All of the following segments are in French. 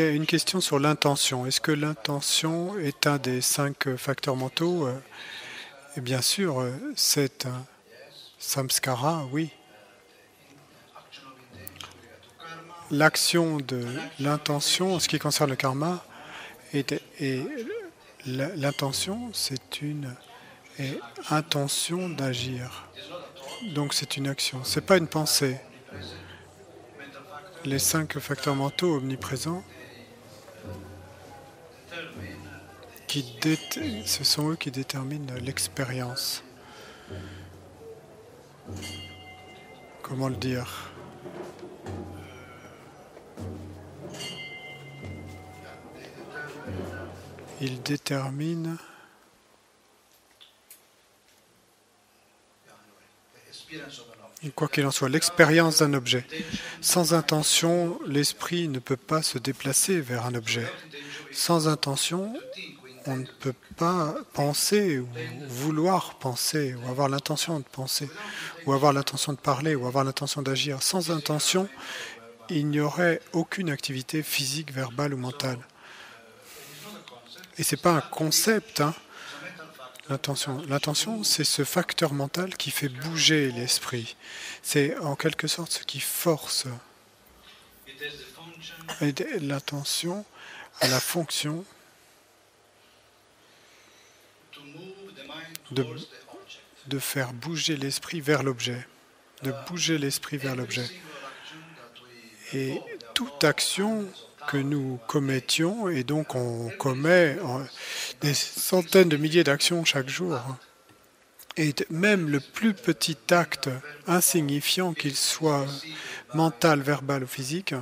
a une question sur l'intention. Est-ce que l'intention est un des 5 facteurs mentaux? Et bien sûr, c'est un samskara, oui. L'action de l'intention, en ce qui concerne le karma, et l'intention, c'est une intention d'agir. Donc c'est une action, c'est pas une pensée. Les 5 facteurs mentaux omniprésents, ce sont eux qui déterminent l'expérience. Comment le dire? Ils déterminent quoi qu'il en soit, l'expérience d'un objet. Sans intention, l'esprit ne peut pas se déplacer vers un objet. Sans intention, on ne peut pas penser ou vouloir penser, ou avoir l'intention de penser, ou avoir l'intention de parler, ou avoir l'intention d'agir. Sans intention, il n'y aurait aucune activité physique, verbale ou mentale. Et ce n'est pas un concept, hein, l'intention. L'intention, c'est ce facteur mental qui fait bouger l'esprit. C'est en quelque sorte ce qui force. Et l'intention a la fonction de faire bouger l'esprit vers l'objet. De bouger l'esprit vers l'objet. Et toute action que nous commettions, et donc on commet des centaines de milliers d'actions chaque jour, et même le plus petit acte insignifiant qu'il soit mental, verbal ou physique,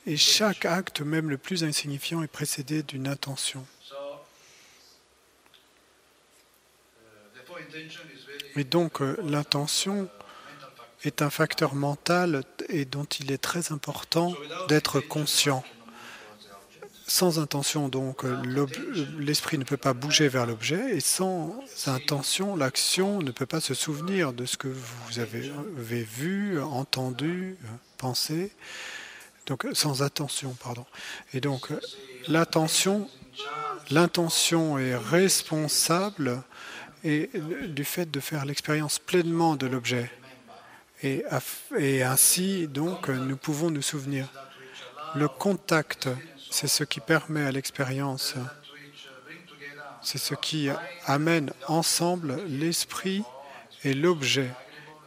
et chaque acte, même le plus insignifiant, est précédé d'une intention. Et donc l'intention est un facteur mental et dont il est très important d'être conscient. Sans intention, donc, l'esprit ne peut pas bouger vers l'objet, et sans intention, l'action ne peut pas se souvenir de ce que vous avez vu, entendu, pensé. Donc, sans attention, pardon. Et donc, l'intention est responsable du fait de faire l'expérience pleinement de l'objet. Et ainsi, donc, nous pouvons nous souvenir. Le contact, c'est ce qui permet à l'expérience, c'est ce qui amène ensemble l'esprit et l'objet,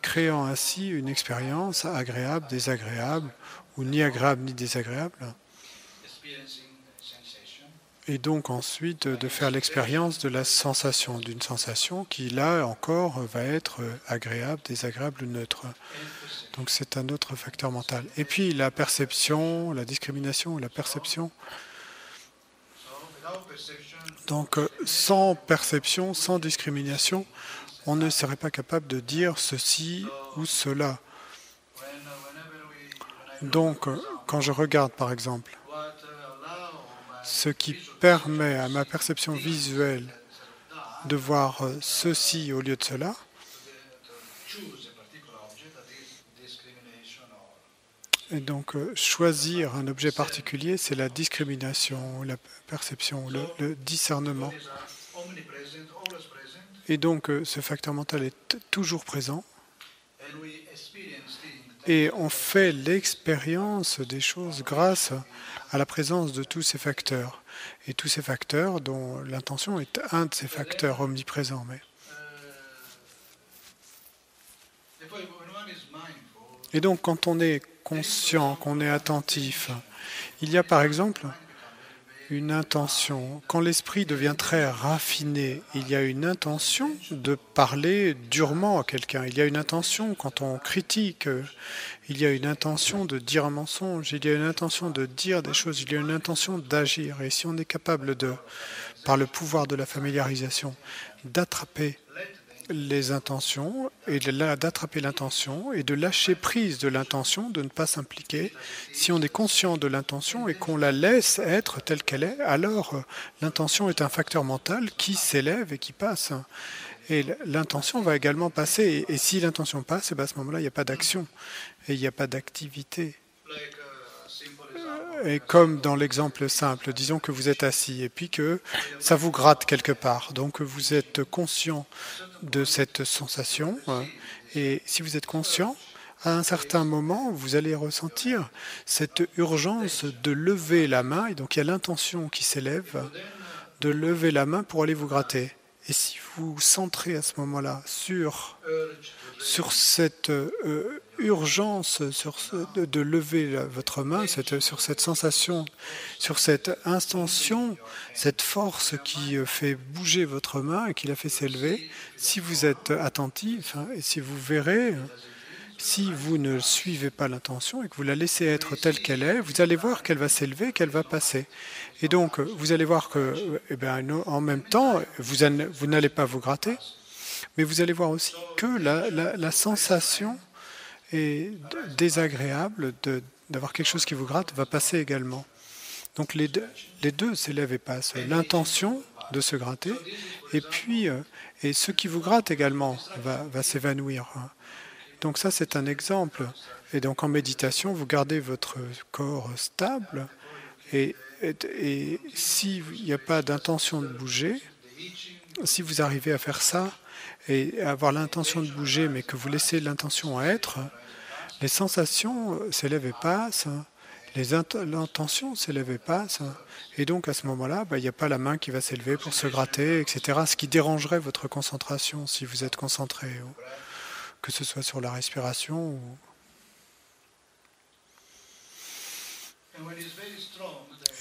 créant ainsi une expérience agréable, désagréable, ou ni agréable ni désagréable. Et donc ensuite de faire l'expérience de la sensation, d'une sensation qui là encore va être agréable, désagréable ou neutre. Donc c'est un autre facteur mental. Et puis la perception, la discrimination ou la perception. Donc sans perception, sans discrimination, on ne serait pas capable de dire ceci ou cela. Donc quand je regarde par exemple, ce qui permet à ma perception visuelle de voir ceci au lieu de cela, et donc choisir un objet particulier, c'est la discrimination, la perception, le discernement. Et donc ce facteur mental est toujours présent. Et on fait l'expérience des choses grâce à la présence de tous ces facteurs. Et tous ces facteurs dont l'intention est un de ces facteurs omniprésents. Et donc quand on est conscient, qu'on est attentif, il y a par exemple une intention. Quand l'esprit devient très raffiné, il y a une intention de parler durement à quelqu'un. Il y a une intention quand on critique. Il y a une intention de dire un mensonge. Il y a une intention de dire des choses. Il y a une intention d'agir. Et si on est capable de, par le pouvoir de la familiarisation, d'attraper les intentions et d'attraper l'intention et de lâcher prise de l'intention, de ne pas s'impliquer. Si on est conscient de l'intention et qu'on la laisse être telle qu'elle est, alors l'intention est un facteur mental qui s'élève et qui passe. Et l'intention va également passer. Et si l'intention passe, à ce moment-là, il n'y a pas d'action et il n'y a pas d'activité. Et comme dans l'exemple simple, disons que vous êtes assis et puis que ça vous gratte quelque part. Donc vous êtes conscient de cette sensation. Et si vous êtes conscient, à un certain moment, vous allez ressentir cette urgence de lever la main. Et donc il y a l'intention qui s'élève de lever la main pour aller vous gratter. Et si vous centrez à ce moment-là sur cette urgence de lever votre main, sur cette sensation, sur cette intention, cette force qui fait bouger votre main et qui la fait s'élever, si vous êtes attentif, et si vous verrez, si vous ne suivez pas l'intention et que vous la laissez être telle qu'elle est, vous allez voir qu'elle va s'élever, qu'elle va passer. Et donc, vous allez voir que, en même temps, vous n'allez pas vous gratter, mais vous allez voir aussi que la sensation est désagréable d'avoir quelque chose qui vous gratte va passer également. Donc les deux s'élèvent et passent. L'intention de se gratter et puis et ce qui vous gratte également va s'évanouir. Donc ça c'est un exemple. Et donc en méditation, vous gardez votre corps stable et s'il n'y a pas d'intention de bouger, si vous arrivez à faire ça, et avoir l'intention de bouger, mais que vous laissez l'intention être, les sensations s'élèvent et passent, l'intention s'élève et passe, et donc à ce moment-là, il n'y a pas la main qui va s'élever pour se gratter, etc., ce qui dérangerait votre concentration si vous êtes concentré, que ce soit sur la respiration ou...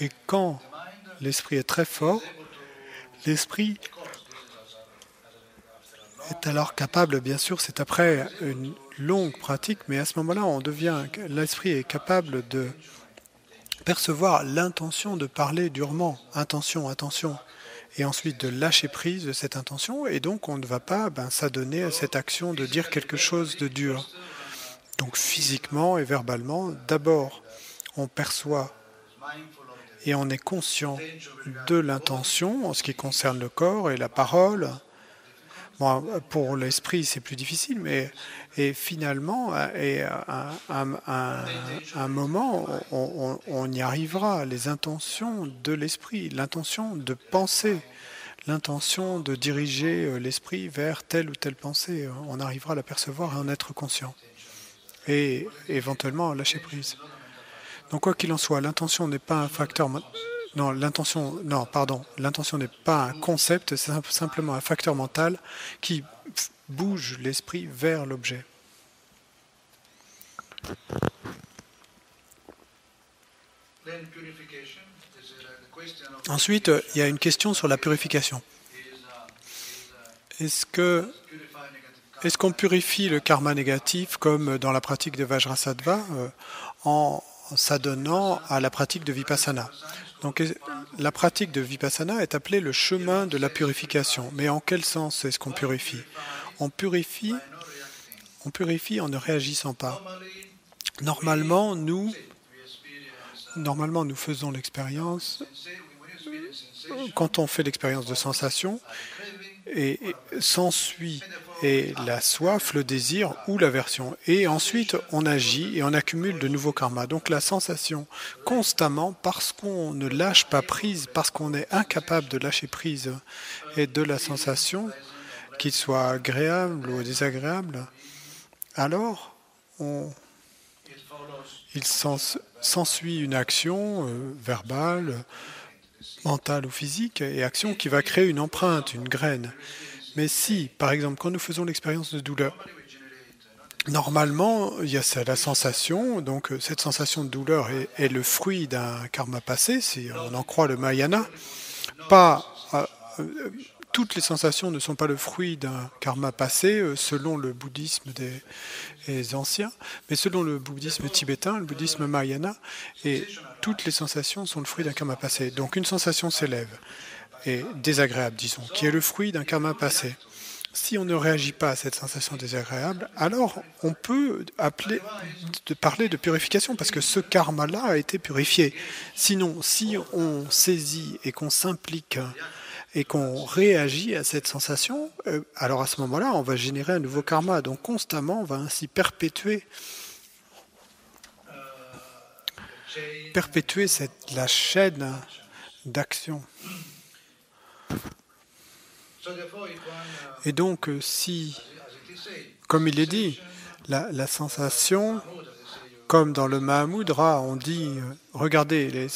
Et quand l'esprit est très fort, l'esprit est alors capable, bien sûr, c'est après une longue pratique, mais à ce moment-là, l'esprit est capable de percevoir l'intention de parler durement, intention, attention, et ensuite de lâcher prise de cette intention, et donc on ne va pas s'adonner à cette action de dire quelque chose de dur. Donc physiquement et verbalement, d'abord, on perçoit et on est conscient de l'intention en ce qui concerne le corps et la parole. Bon, pour l'esprit, c'est plus difficile, mais finalement, à un moment, on y arrivera. Les intentions de l'esprit, l'intention de penser, l'intention de diriger l'esprit vers telle ou telle pensée, on arrivera à la percevoir et à en être conscient. Et éventuellement à lâcher prise. Donc quoi qu'il en soit, l'intention n'est pas un facteur... Non, l'intention n'est pas un concept, c'est simplement un facteur mental qui bouge l'esprit vers l'objet. Ensuite, il y a une question sur la purification. Est-ce qu'on purifie le karma négatif comme dans la pratique de Vajrasattva en s'adonnant à la pratique de Vipassana? Donc la pratique de Vipassana est appelée le chemin de la purification. Mais en quel sens est-ce qu'on purifie? On purifie en ne réagissant pas. Normalement, nous faisons l'expérience, quand on fait l'expérience de sensation, et s'ensuit la soif, le désir ou l'aversion. Et ensuite, on agit et on accumule de nouveaux karmas. Donc la sensation, constamment, parce qu'on ne lâche pas prise, parce qu'on est incapable de lâcher prise et de la sensation, qu'il soit agréable ou désagréable, alors il s'ensuit une action verbale, mentale ou physique, et action qui va créer une empreinte, une graine. Mais si, par exemple, quand nous faisons l'expérience de douleur, normalement, il y a la sensation, donc cette sensation de douleur est le fruit d'un karma passé, si on en croit le Mahayana. Toutes les sensations ne sont pas le fruit d'un karma passé, selon le bouddhisme des anciens, mais selon le bouddhisme tibétain, le bouddhisme Mahayana, et toutes les sensations sont le fruit d'un karma passé. Donc une sensation s'élève, et désagréable, disons, qui est le fruit d'un karma passé. Si on ne réagit pas à cette sensation désagréable, alors on peut parler de purification, parce que ce karma-là a été purifié. Sinon, si on saisit et qu'on s'implique et qu'on réagit à cette sensation, alors à ce moment-là, on va générer un nouveau karma. Donc constamment, on va ainsi perpétuer perpétuer la chaîne d'action. Et donc, si, comme il est dit, la sensation, comme dans le Mahamudra, on dit, regardez la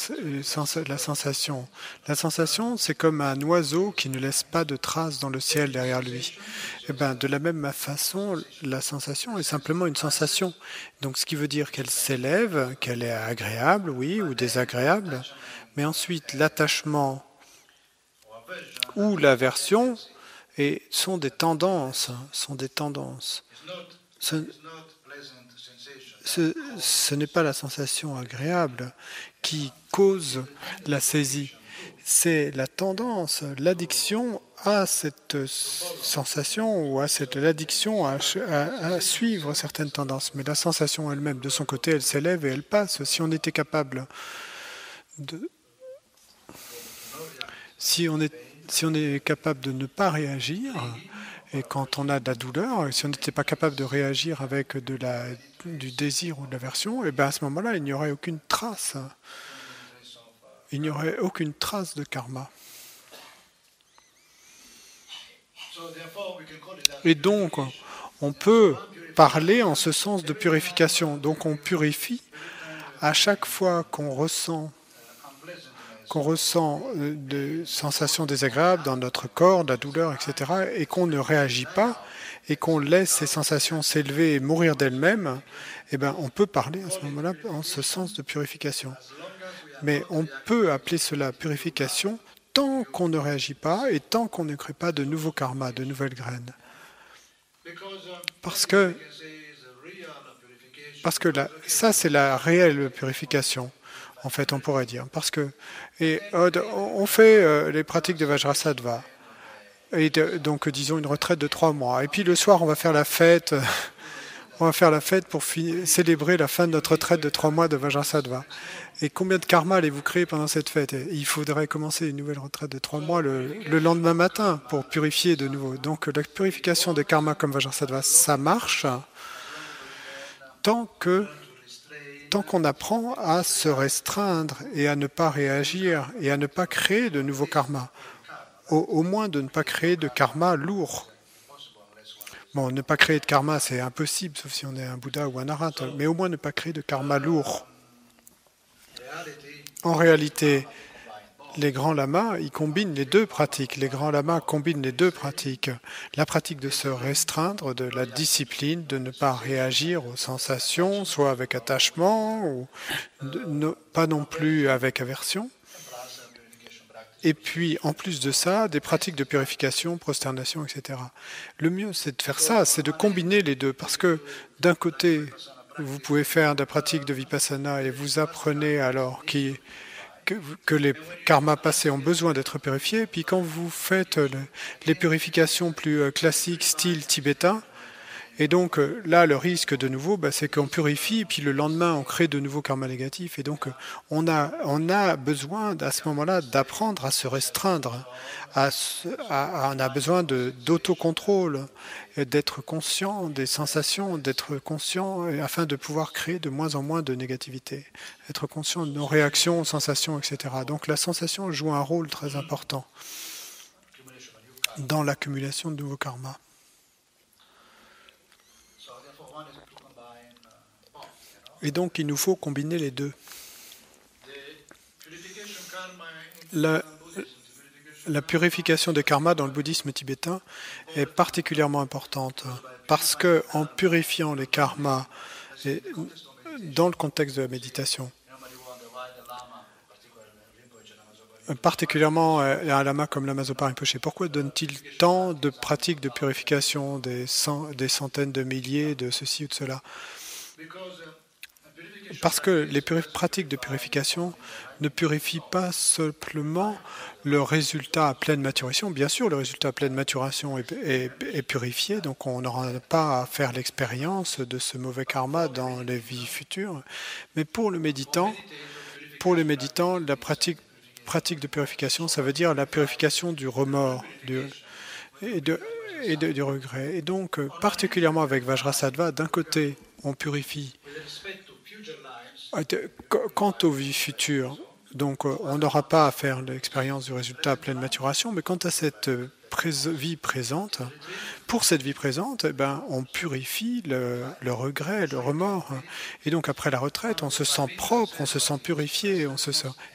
sensation. La sensation, c'est comme un oiseau qui ne laisse pas de traces dans le ciel derrière lui. Et bien, de la même façon, la sensation est simplement une sensation. Donc, ce qui veut dire qu'elle s'élève, qu'elle est agréable, oui, ou désagréable. Mais ensuite, l'attachement ou l'aversion sont des tendances. Ce n'est pas la sensation agréable qui cause la saisie. C'est la tendance, l'addiction à cette sensation ou à l'addiction à suivre certaines tendances. Mais la sensation elle-même, de son côté, elle s'élève et elle passe. Si on était capable de... Si on est capable de ne pas réagir, et quand on a de la douleur, si on n'était pas capable de réagir avec du désir ou de l'aversion, et bien à ce moment-là, il n'y aurait aucune trace. Il n'y aurait aucune trace de karma. Et donc, on peut parler en ce sens de purification. Donc, on purifie à chaque fois qu'on ressent des sensations désagréables dans notre corps, de la douleur, etc., et qu'on ne réagit pas, et qu'on laisse ces sensations s'élever et mourir d'elles-mêmes, eh bien, on peut parler à ce moment-là en ce sens de purification. Mais on peut appeler cela purification tant qu'on ne réagit pas et tant qu'on ne crée pas de nouveaux karmas, de nouvelles graines. Parce que ça, c'est la réelle purification. En fait, on pourrait dire. Parce que on fait les pratiques de Vajrasattva. Et donc, disons, une retraite de 3 mois. Et puis, le soir, on va faire la fête. On va faire la fête pour célébrer la fin de notre retraite de 3 mois de Vajrasattva. Et combien de karma allez-vous créer pendant cette fête? Il faudrait commencer une nouvelle retraite de 3 mois le lendemain matin pour purifier de nouveau. Donc, la purification des karmas comme Vajrasattva, ça marche tant qu'on apprend à se restreindre et à ne pas réagir et à ne pas créer de nouveaux karmas. Au moins de ne pas créer de karma lourd. Bon, ne pas créer de karma, c'est impossible, sauf si on est un Bouddha ou un Arhat, mais au moins ne pas créer de karma lourd. En réalité, les grands lamas, ils combinent les deux pratiques. Les grands lamas combinent les deux pratiques. La pratique de se restreindre, de la discipline, de ne pas réagir aux sensations, soit avec attachement, ou pas non plus avec aversion. Et puis, en plus de ça, des pratiques de purification, prosternation, etc. Le mieux, c'est de faire ça, c'est de combiner les deux. Parce que, d'un côté, vous pouvez faire des pratiques de vipassana et vous apprenez alors que les karmas passés ont besoin d'être purifiés. Puis quand vous faites les purifications plus classiques, style tibétain, et donc là, le risque de nouveau, c'est qu'on purifie, et puis le lendemain, on crée de nouveaux karmas négatifs. Et donc, on a besoin, à ce moment-là, d'apprendre à se restreindre. On a besoin d'autocontrôle, d'être conscient des sensations, d'être conscient afin de pouvoir créer de moins en moins de négativité. Être conscient de nos réactions, sensations, etc. Donc, la sensation joue un rôle très important dans l'accumulation de nouveaux karmas. Et donc, il nous faut combiner les deux. La purification des karmas dans le bouddhisme tibétain est particulièrement importante parce qu'en purifiant les karmas dans le contexte de la méditation, particulièrement un lama comme Lama Zopa Rinpoché, pourquoi donne-t-il tant de pratiques de purification, des centaines de milliers de ceci ou de cela? Parce que les pratiques de purification ne purifient pas simplement le résultat à pleine maturation. Bien sûr, le résultat à pleine maturation est purifié, donc on n'aura pas à faire l'expérience de ce mauvais karma dans les vies futures. Mais pour le méditant, la pratique de purification, ça veut dire la purification du remords et du regret. Et donc, particulièrement avec Vajrasattva, d'un côté, on purifie Quant aux vies futures, donc on n'aura pas à faire l'expérience du résultat à pleine maturation, mais quant à cette vie présente, pour cette vie présente, eh ben, on purifie le regret, le remords. Et donc après la retraite, on se sent propre, on se sent purifié,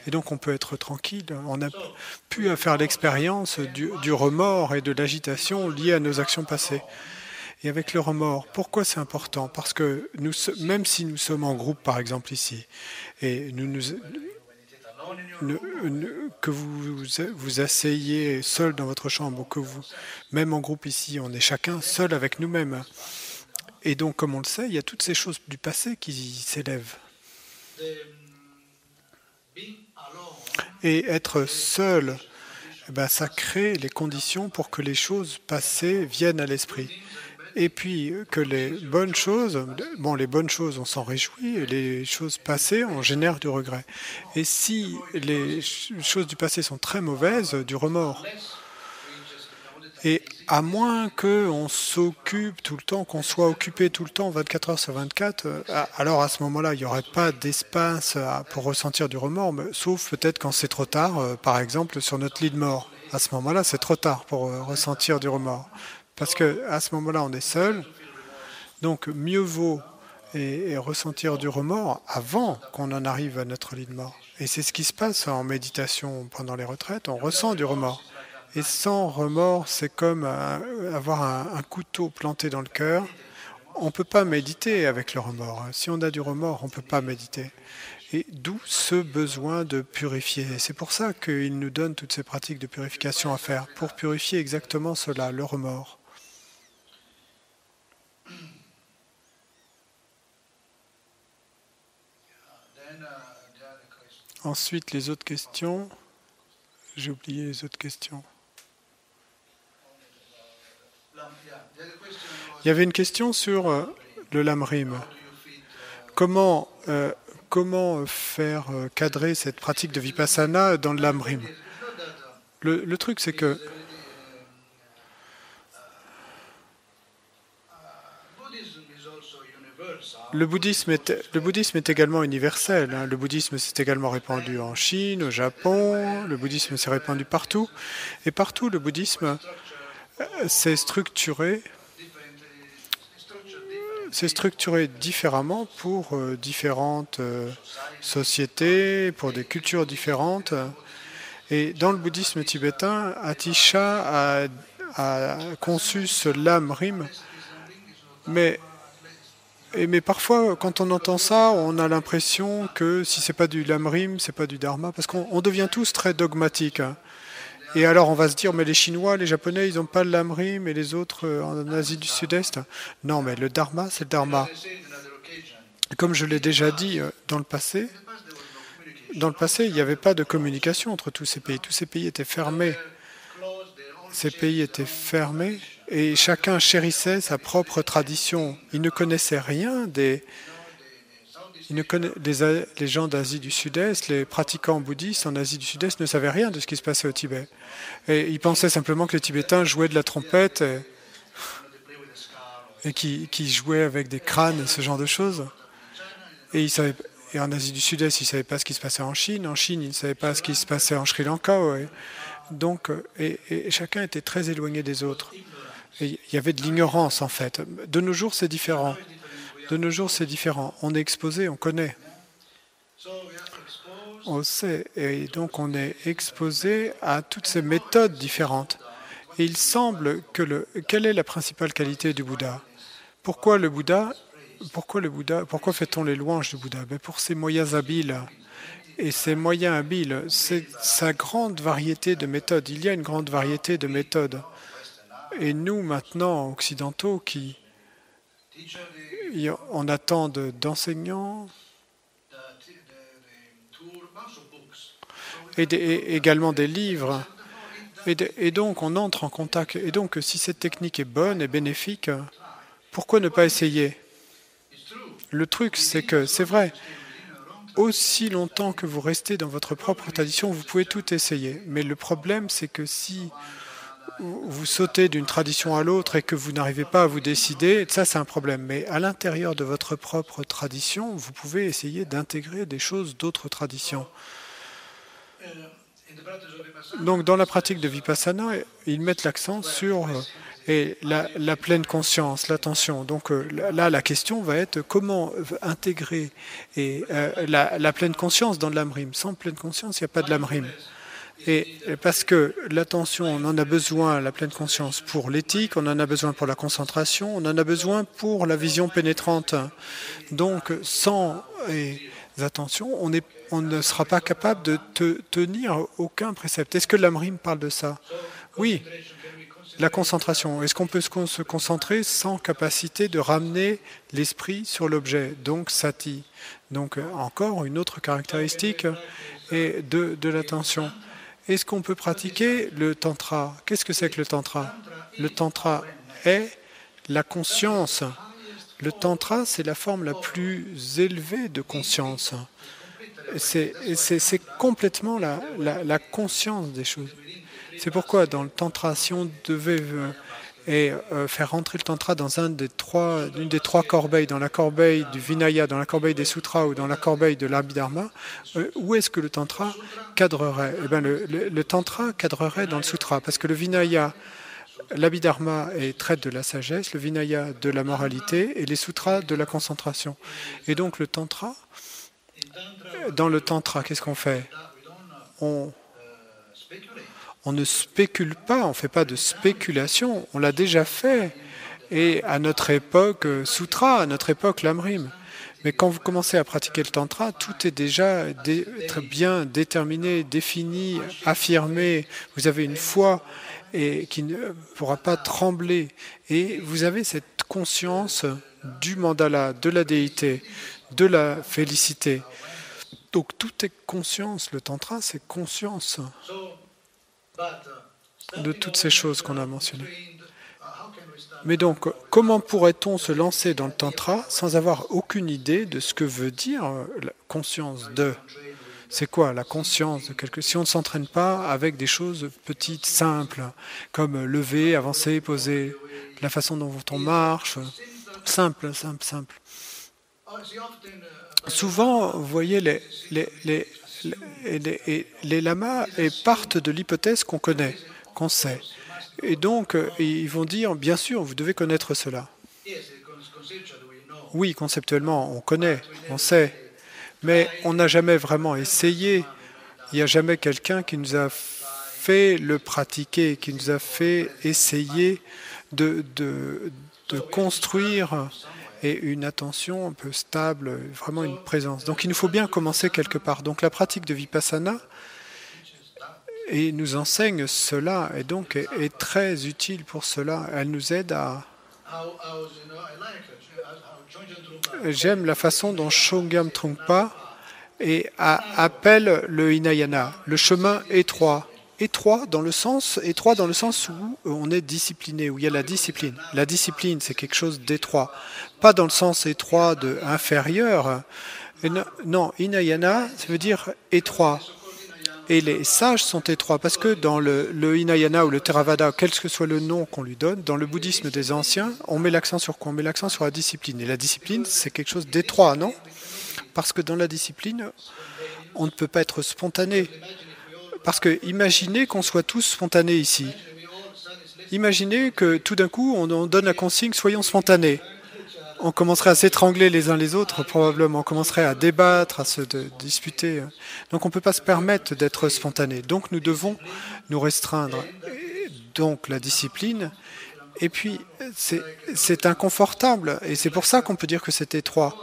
et donc on peut être tranquille. On a pu faire l'expérience du remords et de l'agitation liée à nos actions passées. Et avec le remords, pourquoi c'est important? Parce que même si nous sommes en groupe, par exemple ici, et que vous vous asseyez seul dans votre chambre, ou que même en groupe ici, on est chacun seul avec nous-mêmes. Et donc, comme on le sait, il y a toutes ces choses du passé qui s'élèvent. Et être seul, ça crée les conditions pour que les choses passées viennent à l'esprit. Et puis que les bonnes choses, on s'en réjouit, et les choses passées, on génère du regret. Et si les choses du passé sont très mauvaises, du remords. Et à moins qu'on s'occupe tout le temps, qu'on soit occupé tout le temps, 24 heures sur 24, alors à ce moment-là, il n'y aurait pas d'espace pour ressentir du remords, sauf peut-être quand c'est trop tard, par exemple sur notre lit de mort. À ce moment-là, c'est trop tard pour ressentir du remords. Parce qu'à ce moment-là, on est seul, donc mieux vaut et ressentir du remords avant qu'on en arrive à notre lit de mort. Et c'est ce qui se passe en méditation pendant les retraites, on ressent du remords. Et sans remords, c'est comme avoir un couteau planté dans le cœur. On ne peut pas méditer avec le remords. Si on a du remords, on ne peut pas méditer. Et d'où ce besoin de purifier. C'est pour ça qu'il nous donne toutes ces pratiques de purification à faire, pour purifier exactement cela, le remords. Ensuite, les autres questions. J'ai oublié les autres questions. Il y avait une question sur le lamrim. Comment faire cadrer cette pratique de vipassana dans le lamrim? Le truc, c'est que le bouddhisme est également universel. Le bouddhisme s'est également répandu en Chine, au Japon. Le bouddhisme s'est répandu partout. Et partout, le bouddhisme s'est structuré différemment pour différentes sociétés, pour des cultures différentes. Et dans le bouddhisme tibétain, Atisha a conçu ce lamrim, mais parfois, quand on entend ça, on a l'impression que si c'est pas du lamrim, c'est pas du dharma, parce qu'on devient tous très dogmatiques. Et alors on va se dire, mais les Chinois, les Japonais, ils n'ont pas le lamrim, et les autres en Asie du Sud-Est. Non, mais le dharma, c'est le dharma. Comme je l'ai déjà dit dans le passé, il n'y avait pas de communication entre tous ces pays. Tous ces pays étaient fermés. Ces pays étaient fermés et chacun chérissait sa propre tradition. Il ne connaissait rien les gens d'Asie du Sud-Est, les pratiquants bouddhistes en Asie du Sud-Est ne savaient rien de ce qui se passait au Tibet. Et ils pensaient simplement que les Tibétains jouaient de la trompette et qui jouaient avec des crânes, ce genre de choses. Et en Asie du Sud-Est, ils ne savaient pas ce qui se passait en Chine. En Chine, ils ne savaient pas ce qui se passait en Sri Lanka. Ouais. Donc, et chacun était très éloigné des autres. Et il y avait de l'ignorance, en fait. De nos jours, c'est différent. On est exposé, on connaît. On sait. Et donc, on est exposé à toutes ces méthodes différentes. Et il semble que quelle est la principale qualité du Bouddha? Pourquoi fait-on les louanges du Bouddha? Pour ses moyens habiles. Et ces moyens habiles, c'est sa grande variété de méthodes. Il y a une grande variété de méthodes. Et nous, maintenant, occidentaux, on attend d'enseignants et également des livres. Et donc, on entre en contact. Et donc, si cette technique est bonne et bénéfique, pourquoi ne pas essayer? Le truc, c'est que, c'est vrai, aussi longtemps que vous restez dans votre propre tradition, vous pouvez tout essayer. Mais le problème, c'est que si vous sautez d'une tradition à l'autre et que vous n'arrivez pas à vous décider, ça c'est un problème. Mais à l'intérieur de votre propre tradition, vous pouvez essayer d'intégrer des choses d'autres traditions. Donc dans la pratique de Vipassana, ils mettent l'accent sur la pleine conscience, l'attention. Donc là, la question va être comment intégrer la pleine conscience dans l'Amrim. Sans pleine conscience, il n'y a pas de l'Amrim. Et parce que l'attention, on en a besoin, la pleine conscience, pour l'éthique, on en a besoin pour la concentration, on en a besoin pour la vision pénétrante. Donc, sans attention, on ne sera pas capable de tenir aucun précepte. Est-ce que l'Amrim parle de ça? Oui, la concentration. Est-ce qu'on peut se concentrer sans capacité de ramener l'esprit sur l'objet? Donc, sati. Donc, encore une autre caractéristique de l'attention. Est-ce qu'on peut pratiquer le tantra? Qu'est-ce que c'est que le tantra? Le tantra est la conscience. Le tantra, c'est la forme la plus élevée de conscience. C'est complètement la conscience des choses. C'est pourquoi dans le tantra, si on devait faire rentrer le tantra dans l'une des trois corbeilles, dans la corbeille du Vinaya, dans la corbeille des sutras ou dans la corbeille de l'Abhidharma, où est-ce que le tantra cadrerait? Eh bien, le tantra cadrerait dans le sutra, parce que le Vinaya, l'Abhidharma traite de la sagesse, le Vinaya de la moralité et les sutras de la concentration. Et donc le tantra, dans le tantra, qu'est-ce qu'on fait? On ne spécule pas, on ne fait pas de spéculation, on l'a déjà fait. Et à notre époque, sutra, à notre époque, l'amrim. Mais quand vous commencez à pratiquer le tantra, tout est déjà très bien déterminé, défini, affirmé. Vous avez une foi qui ne pourra pas trembler. Et vous avez cette conscience du mandala, de la déité, de la félicité. Donc tout est conscience. Le tantra, c'est conscience de toutes ces choses qu'on a mentionnées. Mais donc, comment pourrait-on se lancer dans le tantra sans avoir aucune idée de ce que veut dire la conscience de? C'est quoi la conscience de quelque chose? Si on ne s'entraîne pas avec des choses petites, simples, comme lever, avancer, poser, la façon dont on marche, simple. Souvent, vous voyez, les lamas partent de l'hypothèse qu'on connaît, qu'on sait. Et donc, ils vont dire, bien sûr, vous devez connaître cela. Oui, conceptuellement, on connaît, on sait, mais on n'a jamais vraiment essayé. Il n'y a jamais quelqu'un qui nous a fait le pratiquer, qui nous a fait essayer de construire une attention un peu stable, vraiment une présence. Donc, il nous faut bien commencer quelque part. Donc, la pratique de Vipassana nous enseigne cela, et donc est très utile pour cela. Elle nous aide à... J'aime la façon dont Chögyam Trungpa appelle le Hinayana, le chemin étroit. Étroit dans le sens où on est discipliné, où il y a la discipline. La discipline, c'est quelque chose d'étroit. Pas dans le sens étroit de inférieur. Non, Hinayana, ça veut dire étroit. Et les sages sont étroits, parce que dans le Hinayana ou le Theravada, quel que soit le nom qu'on lui donne, dans le bouddhisme des anciens, on met l'accent sur quoi? On met l'accent sur la discipline. Et la discipline, c'est quelque chose d'étroit, non? Parce que dans la discipline, on ne peut pas être spontané. Parce que imaginez qu'on soit tous spontanés ici. Imaginez que tout d'un coup, on donne la consigne « soyons spontanés ». On commencerait à s'étrangler les uns les autres, probablement. On commencerait à débattre, à se disputer. Donc on ne peut pas se permettre d'être spontané. Donc nous devons nous restreindre. Et donc la discipline, et puis c'est inconfortable. Et c'est pour ça qu'on peut dire que c'est étroit.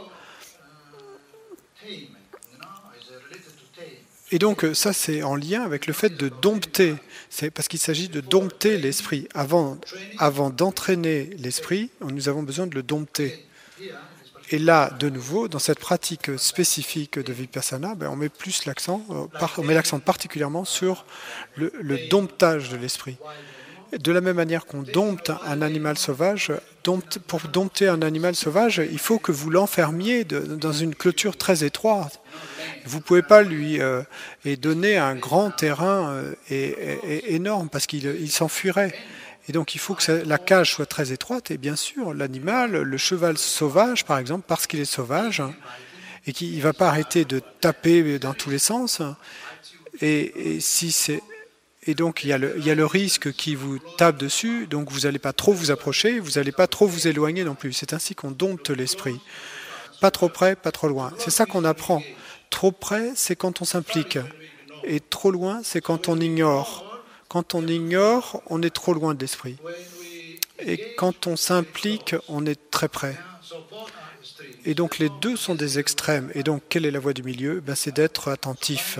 Et donc ça, c'est en lien avec le fait de dompter. C'est parce qu'il s'agit de dompter l'esprit. Avant d'entraîner l'esprit, nous avons besoin de le dompter. Et là, de nouveau, dans cette pratique spécifique de Vipassana, on met plus l'accent, on met l'accent particulièrement sur le domptage de l'esprit. De la même manière qu'on dompte un animal sauvage, pour dompter un animal sauvage, il faut que vous l'enfermiez dans une clôture très étroite. Vous ne pouvez pas lui donner un grand terrain énorme parce qu'il s'enfuirait. Et donc il faut que la cage soit très étroite. Et bien sûr, l'animal, le cheval sauvage par exemple, parce qu'il est sauvage et qu'il ne va pas arrêter de taper dans tous les sens, et donc il y a le risque qui vous tape dessus, donc vous n'allez pas trop vous approcher, vous n'allez pas trop vous éloigner non plus. C'est ainsi qu'on dompte l'esprit. Pas trop près, pas trop loin. C'est ça qu'on apprend. Trop près, c'est quand on s'implique. Et trop loin, c'est quand on ignore. Quand on ignore, on est trop loin de l'esprit. Et quand on s'implique, on est très près. Et donc les deux sont des extrêmes. Et donc quelle est la voie du milieu? C'est d'être attentif.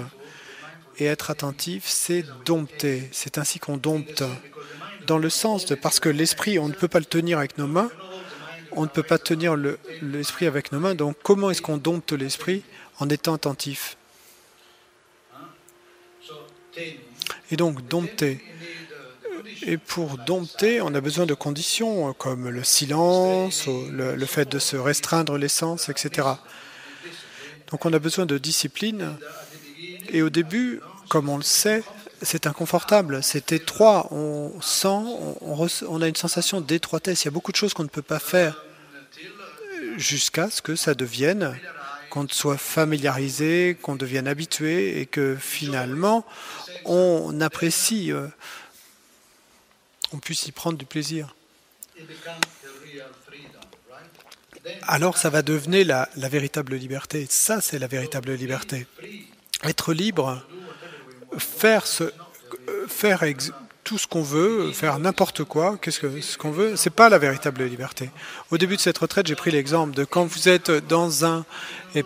Et être attentif, c'est dompter. C'est ainsi qu'on dompte. Dans le sens de... Parce que l'esprit, on ne peut pas le tenir avec nos mains. On ne peut pas tenir l'esprit avec nos mains. Donc comment est-ce qu'on dompte l'esprit? En étant attentif. Et donc dompter. Et pour dompter, on a besoin de conditions comme le silence, le fait de se restreindre les sens, etc. Donc on a besoin de discipline. Et au début, comme on le sait, c'est inconfortable, c'est étroit. On sent, on a une sensation d'étroitesse. Il y a beaucoup de choses qu'on ne peut pas faire jusqu'à ce que ça devienne, qu'on soit familiarisé, qu'on devienne habitué et que finalement on apprécie, on puisse y prendre du plaisir. Alors ça va devenir la véritable liberté. Ça, c'est la véritable liberté. Être libre, faire tout ce qu'on veut, faire n'importe quoi, ce qu'on veut, c'est pas la véritable liberté. Au début de cette retraite, j'ai pris l'exemple de quand vous êtes dans un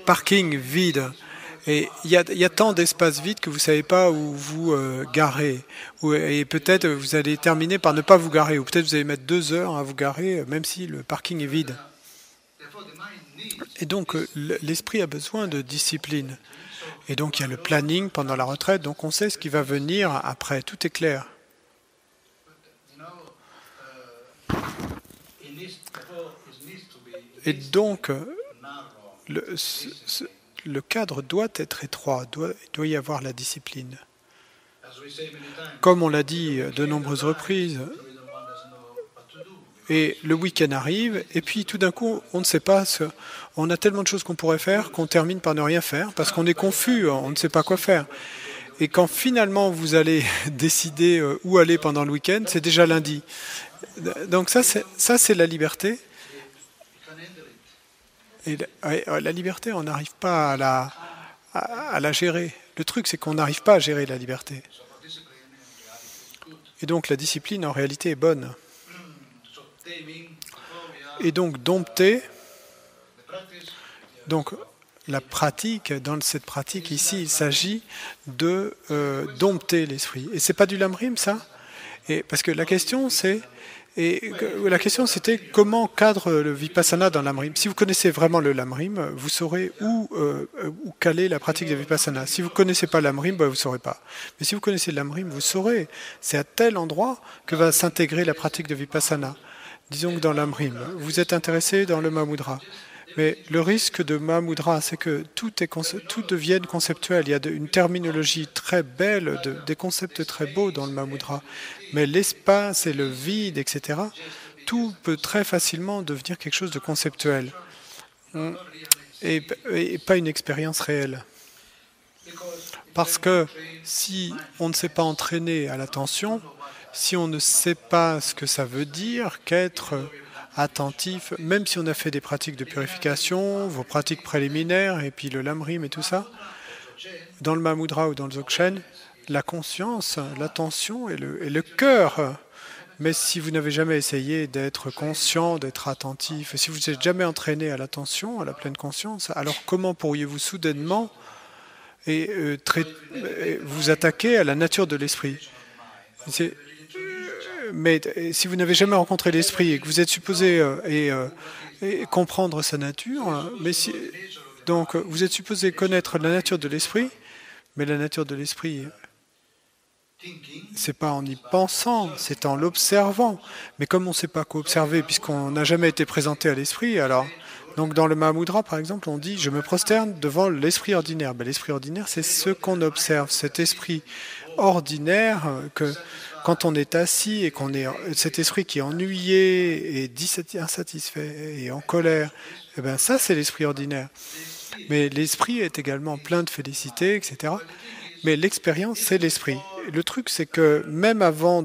parking vide et il y a tant d'espaces vides que vous savez pas où vous garer. Et peut-être vous allez terminer par ne pas vous garer, ou peut-être vous allez mettre 2 heures à vous garer, même si le parking est vide. Et donc l'esprit a besoin de discipline. Et donc il y a le planning pendant la retraite, donc on sait ce qui va venir après, tout est clair. Et donc le cadre doit être étroit, il doit y avoir la discipline. Comme on l'a dit de nombreuses reprises, et le week-end arrive, et puis tout d'un coup, on ne sait pas, on a tellement de choses qu'on pourrait faire qu'on termine par ne rien faire, parce qu'on est confus, on ne sait pas quoi faire. Et quand finalement vous allez décider où aller pendant le week-end, c'est déjà lundi. Donc ça c'est la liberté. Et la liberté, on n'arrive pas à la gérer. Le truc, c'est qu'on n'arrive pas à gérer la liberté. Et donc la discipline, en réalité, est bonne. Et donc dompter, donc la pratique, dans cette pratique ici, il s'agit de dompter l'esprit. Et c'est pas du lamrim, ça? Et parce que la question c'était comment cadre le vipassana dans l'amrim. Si vous connaissez vraiment le lamrim, vous saurez où caler la pratique de vipassana. Si vous ne connaissez pas l'amrim, vous ne saurez pas. Mais si vous connaissez l'amrim, vous saurez. C'est à tel endroit que va s'intégrer la pratique de vipassana. Disons que dans l'amrim, vous êtes intéressé dans le Mahamudra. Mais le risque de Mahamudra, c'est que tout devienne conceptuel. Il y a une terminologie très belle, des concepts très beaux dans le Mahamudra. Mais l'espace et le vide, etc., tout peut très facilement devenir quelque chose de conceptuel et pas une expérience réelle. Parce que si on ne s'est pas entraîné à l'attention, si on ne sait pas ce que ça veut dire qu'être attentif, même si on a fait des pratiques de purification, vos pratiques préliminaires, et puis le lamrim et tout ça, dans le Mahamudra ou dans le Dzogchen, la conscience, l'attention et le cœur. Mais si vous n'avez jamais essayé d'être conscient, d'être attentif, si vous n'êtes jamais entraîné à l'attention, à la pleine conscience, alors comment pourriez-vous soudainement vous attaquer à la nature de l'esprit? Mais si vous n'avez jamais rencontré l'esprit et que vous êtes supposé comprendre sa nature, donc vous êtes supposé connaître la nature de l'esprit, mais la nature de l'esprit, c'est pas en y pensant, c'est en l'observant. Mais comme on ne sait pas quoi observer, puisqu'on n'a jamais été présenté à l'esprit, alors Donc dans le Mahamudra, par exemple, on dit « je me prosterne devant l'esprit ordinaire ». L'esprit ordinaire, c'est ce qu'on observe, cet esprit ordinaire que quand on est assis et qu'on est cet esprit qui est ennuyé et insatisfait et en colère, eh bien ça c'est l'esprit ordinaire. Mais l'esprit est également plein de félicité, etc. Mais l'expérience, c'est l'esprit. Le truc, c'est que même avant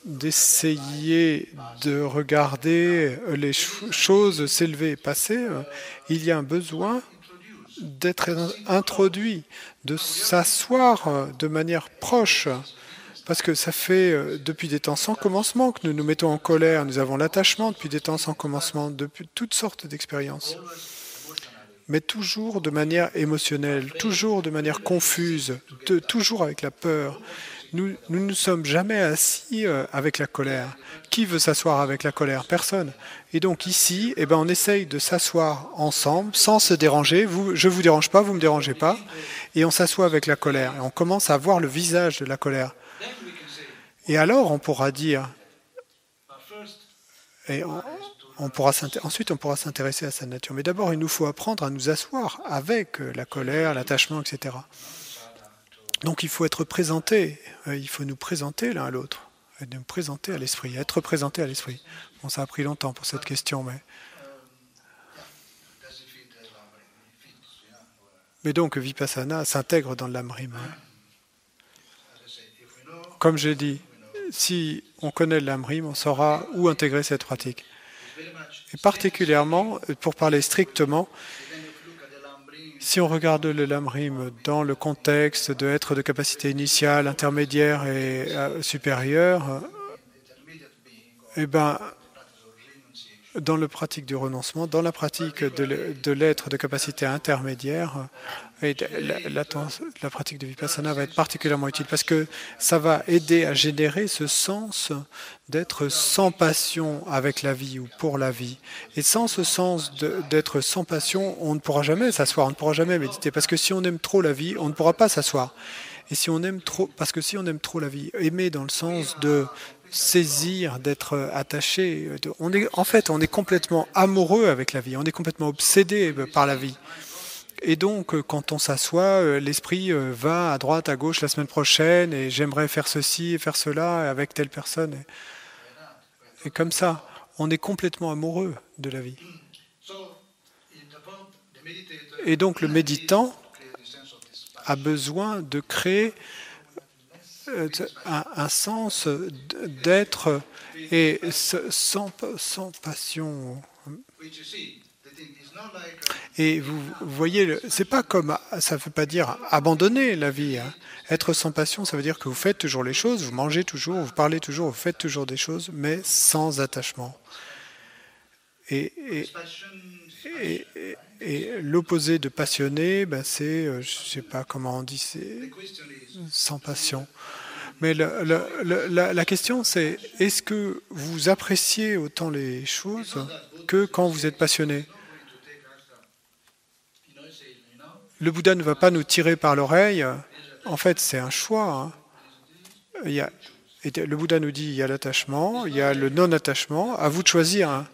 d'essayer de regarder les choses s'élever et passer, il y a un besoin d'être introduit, de s'asseoir de manière proche. Parce que ça fait depuis des temps sans commencement que nous nous mettons en colère. Nous avons l'attachement depuis des temps sans commencement, depuis toutes sortes d'expériences. Mais toujours de manière émotionnelle, toujours de manière confuse, toujours avec la peur. Nous ne sommes jamais assis avec la colère. Qui veut s'asseoir avec la colère? Personne. Et donc ici, eh ben, on essaye de s'asseoir ensemble, sans se déranger. Je ne vous dérange pas, vous ne me dérangez pas. Et on s'assoit avec la colère. Et on commence à voir le visage de la colère. Et alors, on pourra dire, et ensuite on pourra s'intéresser à sa nature. Mais d'abord, il nous faut apprendre à nous asseoir avec la colère, l'attachement, etc. Donc il faut être présenté, il faut nous présenter l'un à l'autre, nous présenter à l'esprit, être présenté à l'esprit. Bon, ça a pris longtemps pour cette question, mais donc Vipassana s'intègre dans le Lamrim. Comme j'ai dit, si on connaît le Lamrim, on saura où intégrer cette pratique. Et particulièrement, pour parler strictement, si on regarde le Lamrim dans le contexte d'être de capacité initiale, intermédiaire et supérieure, eh ben, dans la pratique du renoncement, dans la pratique de l'être de capacité intermédiaire, et la pratique de Vipassana va être particulièrement utile parce que ça va aider à générer ce sens d'être sans passion avec la vie ou pour la vie. Et sans ce sens d'être sans passion, on ne pourra jamais s'asseoir, on ne pourra jamais méditer. Parce que si on aime trop la vie, on ne pourra pas s'asseoir. Et si on aime trop, parce que si on aime trop la vie, aimer dans le sens de saisir, d'être attaché, on est complètement amoureux avec la vie, on est complètement obsédé par la vie. Et donc, quand on s'assoit, l'esprit va à droite, à gauche la semaine prochaine, et j'aimerais faire ceci et faire cela avec telle personne. Et comme ça, on est complètement amoureux de la vie. Et donc, le méditant a besoin de créer un sens d'être et sans passion. Et vous voyez, c'est pas comme, ça ne veut pas dire abandonner la vie. Hein. Être sans passion, ça veut dire que vous faites toujours les choses, vous mangez toujours, vous parlez toujours, vous faites toujours des choses, mais sans attachement. Et l'opposé de passionné, ben c'est, je ne sais pas comment on dit, c'est sans passion. Mais la question, c'est est-ce que vous appréciez autant les choses que quand vous êtes passionné? Le Bouddha ne va pas nous tirer par l'oreille. En fait, c'est un choix. Hein. Le Bouddha nous dit il y a l'attachement, il y a le non-attachement. À vous de choisir. Hein.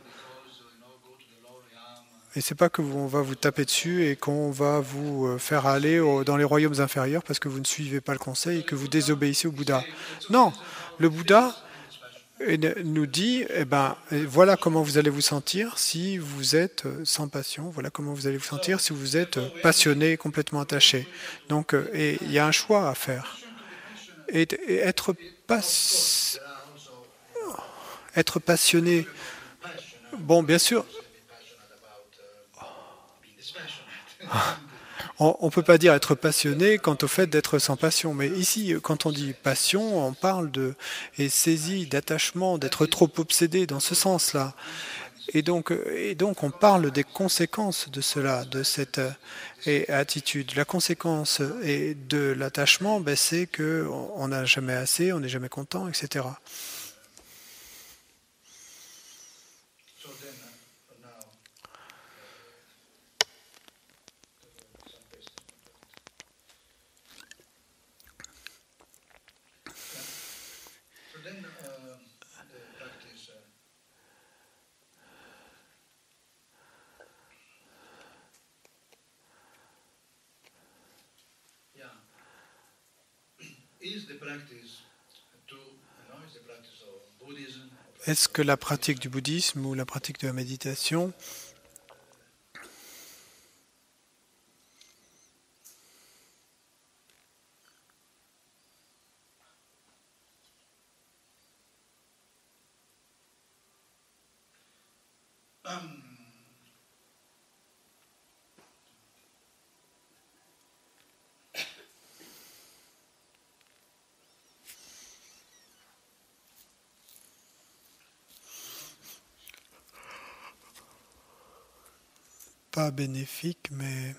Et c'est pas qu'on va vous taper dessus et qu'on va vous faire aller dans les royaumes inférieurs parce que vous ne suivez pas le conseil et que vous désobéissez au Bouddha. Non, le Bouddha nous dit, eh ben, voilà comment vous allez vous sentir si vous êtes sans passion, voilà comment vous allez vous sentir si vous êtes passionné, complètement attaché. Donc, et il y a un choix à faire. Et être passionné, bon, bien sûr, on ne peut pas dire être passionné quant au fait d'être sans passion. Mais ici, quand on dit passion, on parle de saisie, d'attachement, d'être trop obsédé dans ce sens-là. Et donc, on parle des conséquences de cela, de cette attitude. La conséquence de l'attachement, ben, c'est qu'on n'a jamais assez, on n'est jamais content, etc. Est-ce que la pratique du bouddhisme ou la pratique de la méditation pas bénéfique, mais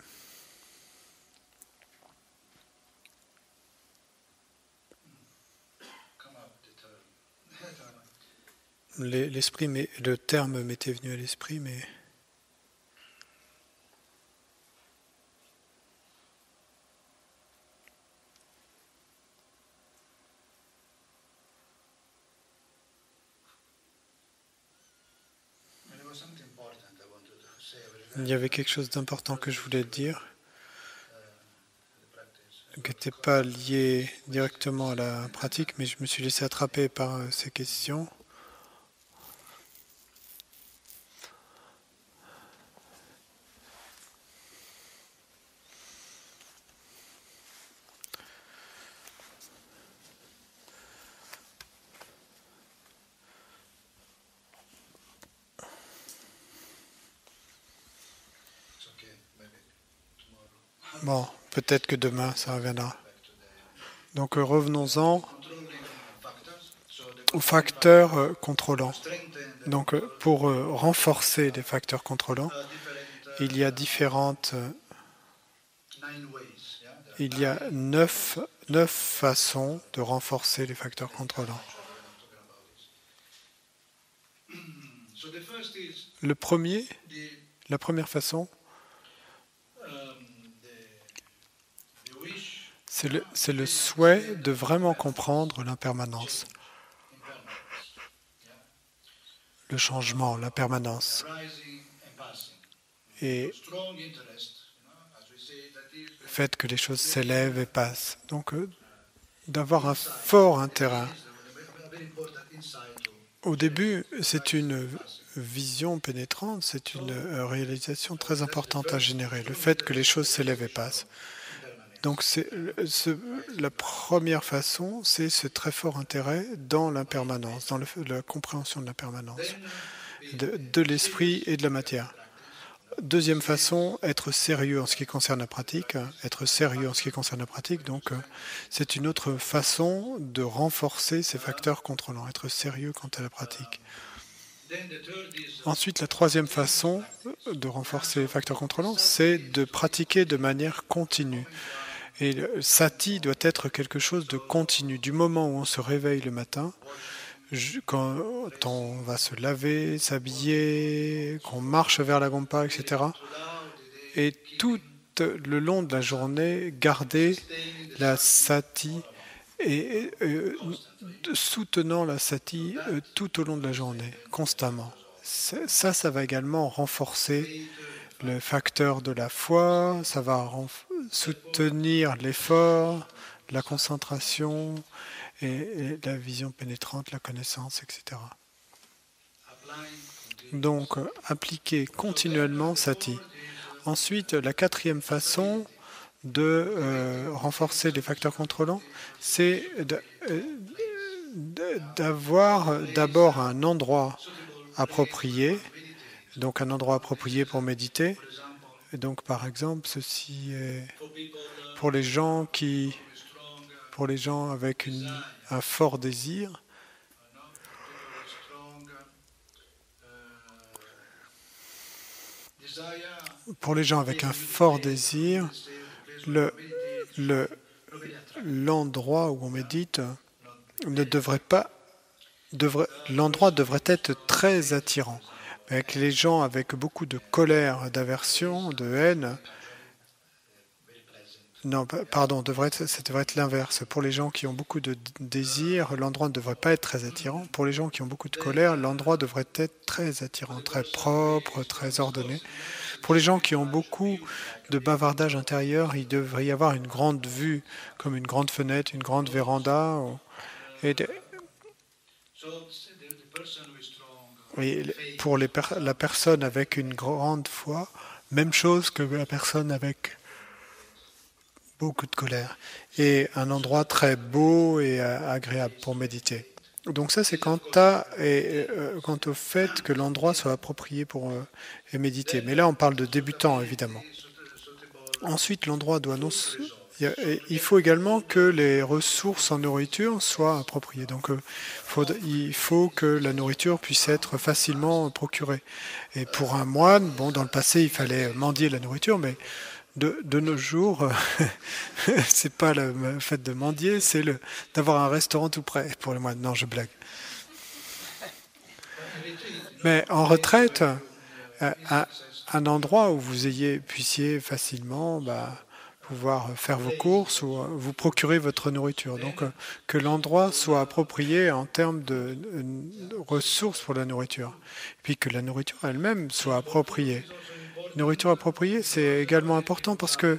l'esprit, mais le terme m'était venu à l'esprit, mais il y avait quelque chose d'important que je voulais dire, qui n'était pas lié directement à la pratique, mais je me suis laissé attraper par ces questions. Bon, peut-être que demain, ça reviendra. Donc revenons-en aux facteurs contrôlants. Donc pour renforcer les facteurs contrôlants, il y a neuf façons de renforcer les facteurs contrôlants. La première façon, c'est le souhait de vraiment comprendre l'impermanence, le changement, l'impermanence. Et le fait que les choses s'élèvent et passent. Donc, d'avoir un fort intérêt. Au début, c'est une vision pénétrante, c'est une réalisation très importante à générer, le fait que les choses s'élèvent et passent. Donc, la première façon, c'est ce très fort intérêt dans l'impermanence, dans la compréhension de l'impermanence, de l'esprit et de la matière. Deuxième façon, être sérieux en ce qui concerne la pratique. Être sérieux en ce qui concerne la pratique, donc c'est une autre façon de renforcer ces facteurs contrôlants, être sérieux quant à la pratique. Ensuite, la troisième façon de renforcer les facteurs contrôlants, c'est de pratiquer de manière continue. Et le sati doit être quelque chose de continu. Du moment où on se réveille le matin, quand on va se laver, s'habiller, qu'on marche vers la gompa, etc. Et tout le long de la journée, garder la sati et soutenant la sati tout au long de la journée, constamment. Ça va également renforcer le facteur de la foi, ça va soutenir l'effort, la concentration et la vision pénétrante, la connaissance, etc. Donc, appliquer continuellement sati. Ensuite, la quatrième façon de renforcer les facteurs contrôlants, c'est d'avoir d'abord un endroit approprié, donc un endroit approprié pour méditer. Et donc, par exemple, ceci est pour les gens avec un fort désir. Pour les gens avec un fort désir, l'endroit où on médite l'endroit devrait être très attirant. Avec les gens avec beaucoup de colère, d'aversion, de haine, Non, pardon, ça devrait être l'inverse. Pour les gens qui ont beaucoup de désir, l'endroit ne devrait pas être très attirant. Pour les gens qui ont beaucoup de colère, l'endroit devrait être très attirant, très propre, très ordonné. Pour les gens qui ont beaucoup de bavardage intérieur, il devrait y avoir une grande vue, comme une grande fenêtre, une grande véranda. Et, et pour la personne avec une grande foi, même chose que la personne avec beaucoup de colère. Et un endroit très beau et agréable pour méditer. Donc ça, c'est quant au fait que l'endroit soit approprié pour méditer. Mais là, on parle de débutants, évidemment. Ensuite, l'endroit doit non... Il faut également que les ressources en nourriture soient appropriées. Donc, il faut que la nourriture puisse être facilement procurée. Et pour un moine, bon, dans le passé, il fallait mendier la nourriture, mais de nos jours, c'est pas le fait de mendier, c'est d'avoir un restaurant tout près pour les moines. Non, je blague. Mais en retraite, un endroit où vous puissiez facilement pouvoir faire vos courses ou vous procurer votre nourriture. Donc, que l'endroit soit approprié en termes de ressources pour la nourriture. Puis que la nourriture elle-même soit appropriée. Nourriture appropriée, c'est également important parce que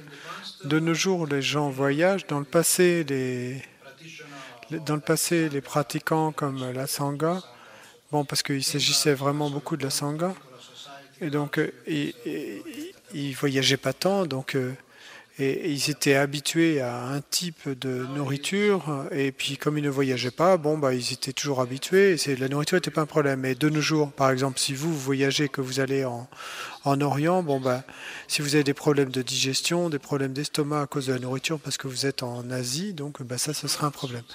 de nos jours, les gens voyagent. Dans le passé, les pratiquants comme la Sangha, bon, parce qu'il s'agissait vraiment beaucoup de la Sangha, et donc ils voyageaient pas tant, donc et ils étaient habitués à un type de nourriture, et puis comme ils ne voyageaient pas, bon, ils étaient toujours habitués, et la nourriture n'était pas un problème. Et de nos jours, par exemple, si vous voyagez, que vous allez en Orient, bon, si vous avez des problèmes de digestion, des problèmes d'estomac à cause de la nourriture, parce que vous êtes en Asie, donc ça, ce sera un problème.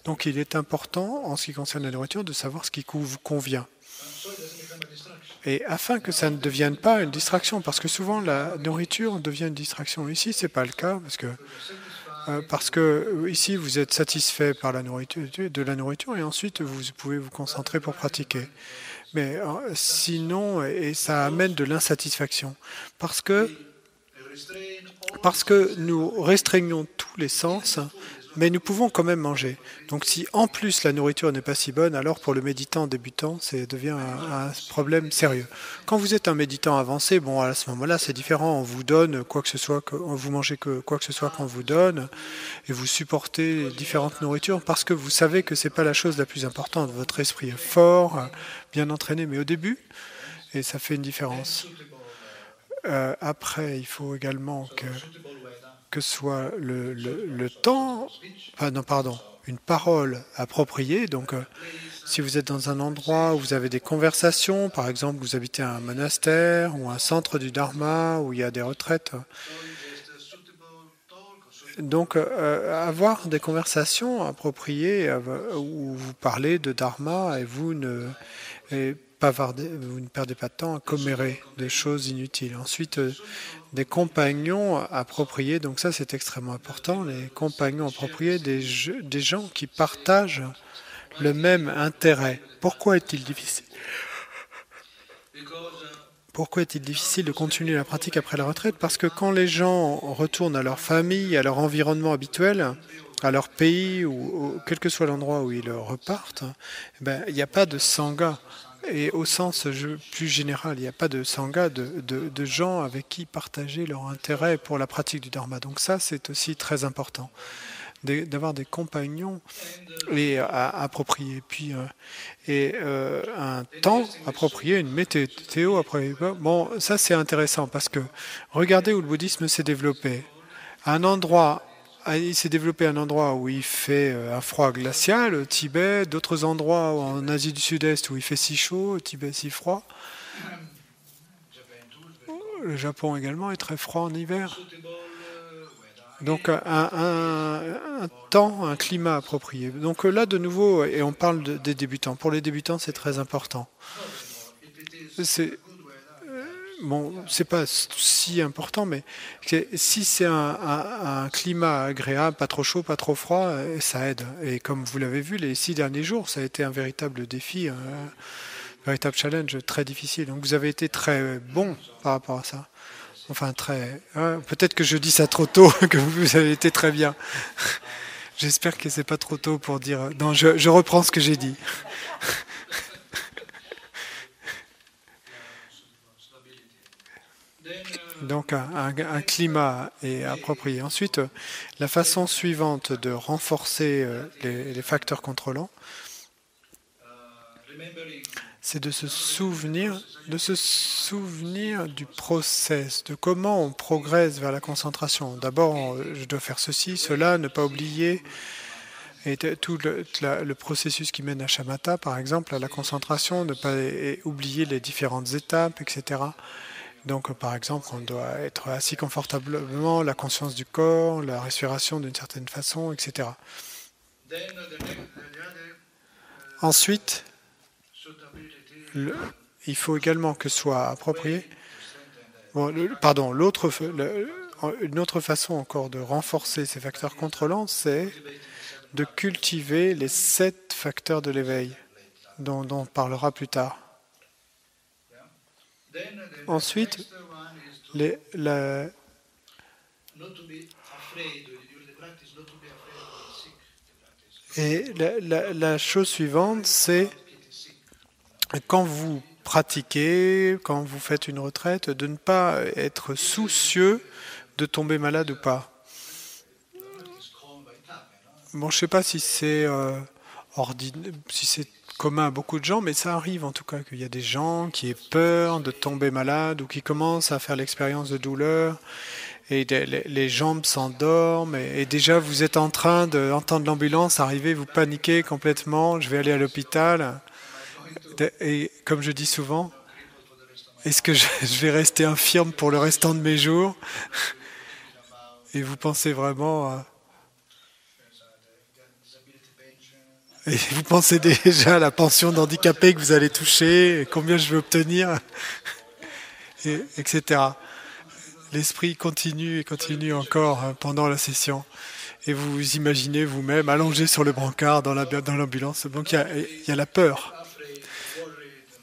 Donc il est important, en ce qui concerne la nourriture, de savoir ce qui vous convient. Et afin que ça ne devienne pas une distraction, parce que souvent la nourriture devient une distraction. Ici, c'est pas le cas, parce que ici vous êtes satisfait par de la nourriture, et ensuite vous pouvez vous concentrer pour pratiquer. Mais sinon, et ça amène de l'insatisfaction, parce que nous restreignons tous les sens. Mais nous pouvons quand même manger. Donc si en plus la nourriture n'est pas si bonne, alors pour le méditant débutant, ça devient un problème sérieux. Quand vous êtes un méditant avancé, bon, à ce moment-là, c'est différent. On vous donne quoi que ce soit, vous mangez quoi que ce soit qu'on vous donne, et vous supportez différentes nourritures parce que vous savez que c'est pas la chose la plus importante. Votre esprit est fort, bien entraîné, mais au début, et ça fait une différence. Après, il faut également que soit le temps, une parole appropriée. Donc, si vous êtes dans un endroit où vous avez des conversations, par exemple, vous habitez un monastère ou un centre du Dharma où il y a des retraites, donc avoir des conversations appropriées où vous parlez de Dharma et vous ne perdez pas de temps à commérer des choses inutiles. Ensuite, des compagnons appropriés, donc ça c'est extrêmement important, les compagnons appropriés, des gens qui partagent le même intérêt. Pourquoi est-il difficile de continuer la pratique après la retraite? Parce que quand les gens retournent à leur famille, à leur environnement habituel, à leur pays, ou quel que soit l'endroit où ils repartent, il n'y a pas de sangha. Et au sens plus général, il n'y a pas de sangha, de gens avec qui partager leur intérêt pour la pratique du Dharma. Donc ça, c'est aussi très important, d'avoir des compagnons appropriés, puis un temps approprié, une météo appropriée. Bon, ça c'est intéressant parce que regardez où le bouddhisme s'est développé. Il s'est développé un endroit où il fait un froid glacial, au Tibet, d'autres endroits en Asie du Sud-Est où il fait si chaud, au Tibet si froid. Le Japon également est très froid en hiver. Donc un temps, un climat approprié. Donc là de nouveau, et on parle des débutants. Pour les débutants, c'est très important. C'est pas si important, mais si c'est un climat agréable, pas trop chaud, pas trop froid, ça aide. Et comme vous l'avez vu, les 6 derniers jours, ça a été un véritable défi, un véritable challenge très difficile. Donc vous avez été très bon par rapport à ça. Enfin, très. Peut-être que je dis ça trop tôt, que vous avez été très bien. J'espère que c'est pas trop tôt pour dire. Non, je reprends ce que j'ai dit. Donc un climat est approprié. Ensuite, la façon suivante de renforcer les facteurs contrôlants, c'est de se souvenir du process, de comment on progresse vers la concentration. D'abord, je dois faire ceci, cela, ne pas oublier. Et tout le processus qui mène à shamatha, par exemple, à la concentration, ne pas oublier les différentes étapes, etc. Donc, par exemple, on doit être assis confortablement, la conscience du corps, la respiration d'une certaine façon, etc. Ensuite, il faut également que ce soit approprié. Bon, une autre façon encore de renforcer ces facteurs contrôlants, c'est de cultiver les 7 facteurs de l'éveil, dont on parlera plus tard. Ensuite, la chose suivante, c'est quand vous pratiquez, quand vous faites une retraite, de ne pas être soucieux de tomber malade ou pas. Bon, je ne sais pas si c'est commun à beaucoup de gens, mais ça arrive en tout cas qu'il y a des gens qui aient peur de tomber malade ou qui commencent à faire l'expérience de douleur et les jambes s'endorment et déjà vous êtes en train d'entendre l'ambulance arriver, vous paniquez complètement, je vais aller à l'hôpital. Et comme je dis souvent, est-ce que je vais rester infirme pour le restant de mes jours? Et vous pensez vraiment... Et vous pensez déjà à la pension d'handicapé que vous allez toucher, combien je vais obtenir, etc. L'esprit continue et continue encore pendant la session. Et vous vous imaginez vous-même allongé sur le brancard dans l'ambulance. Donc il y a la peur.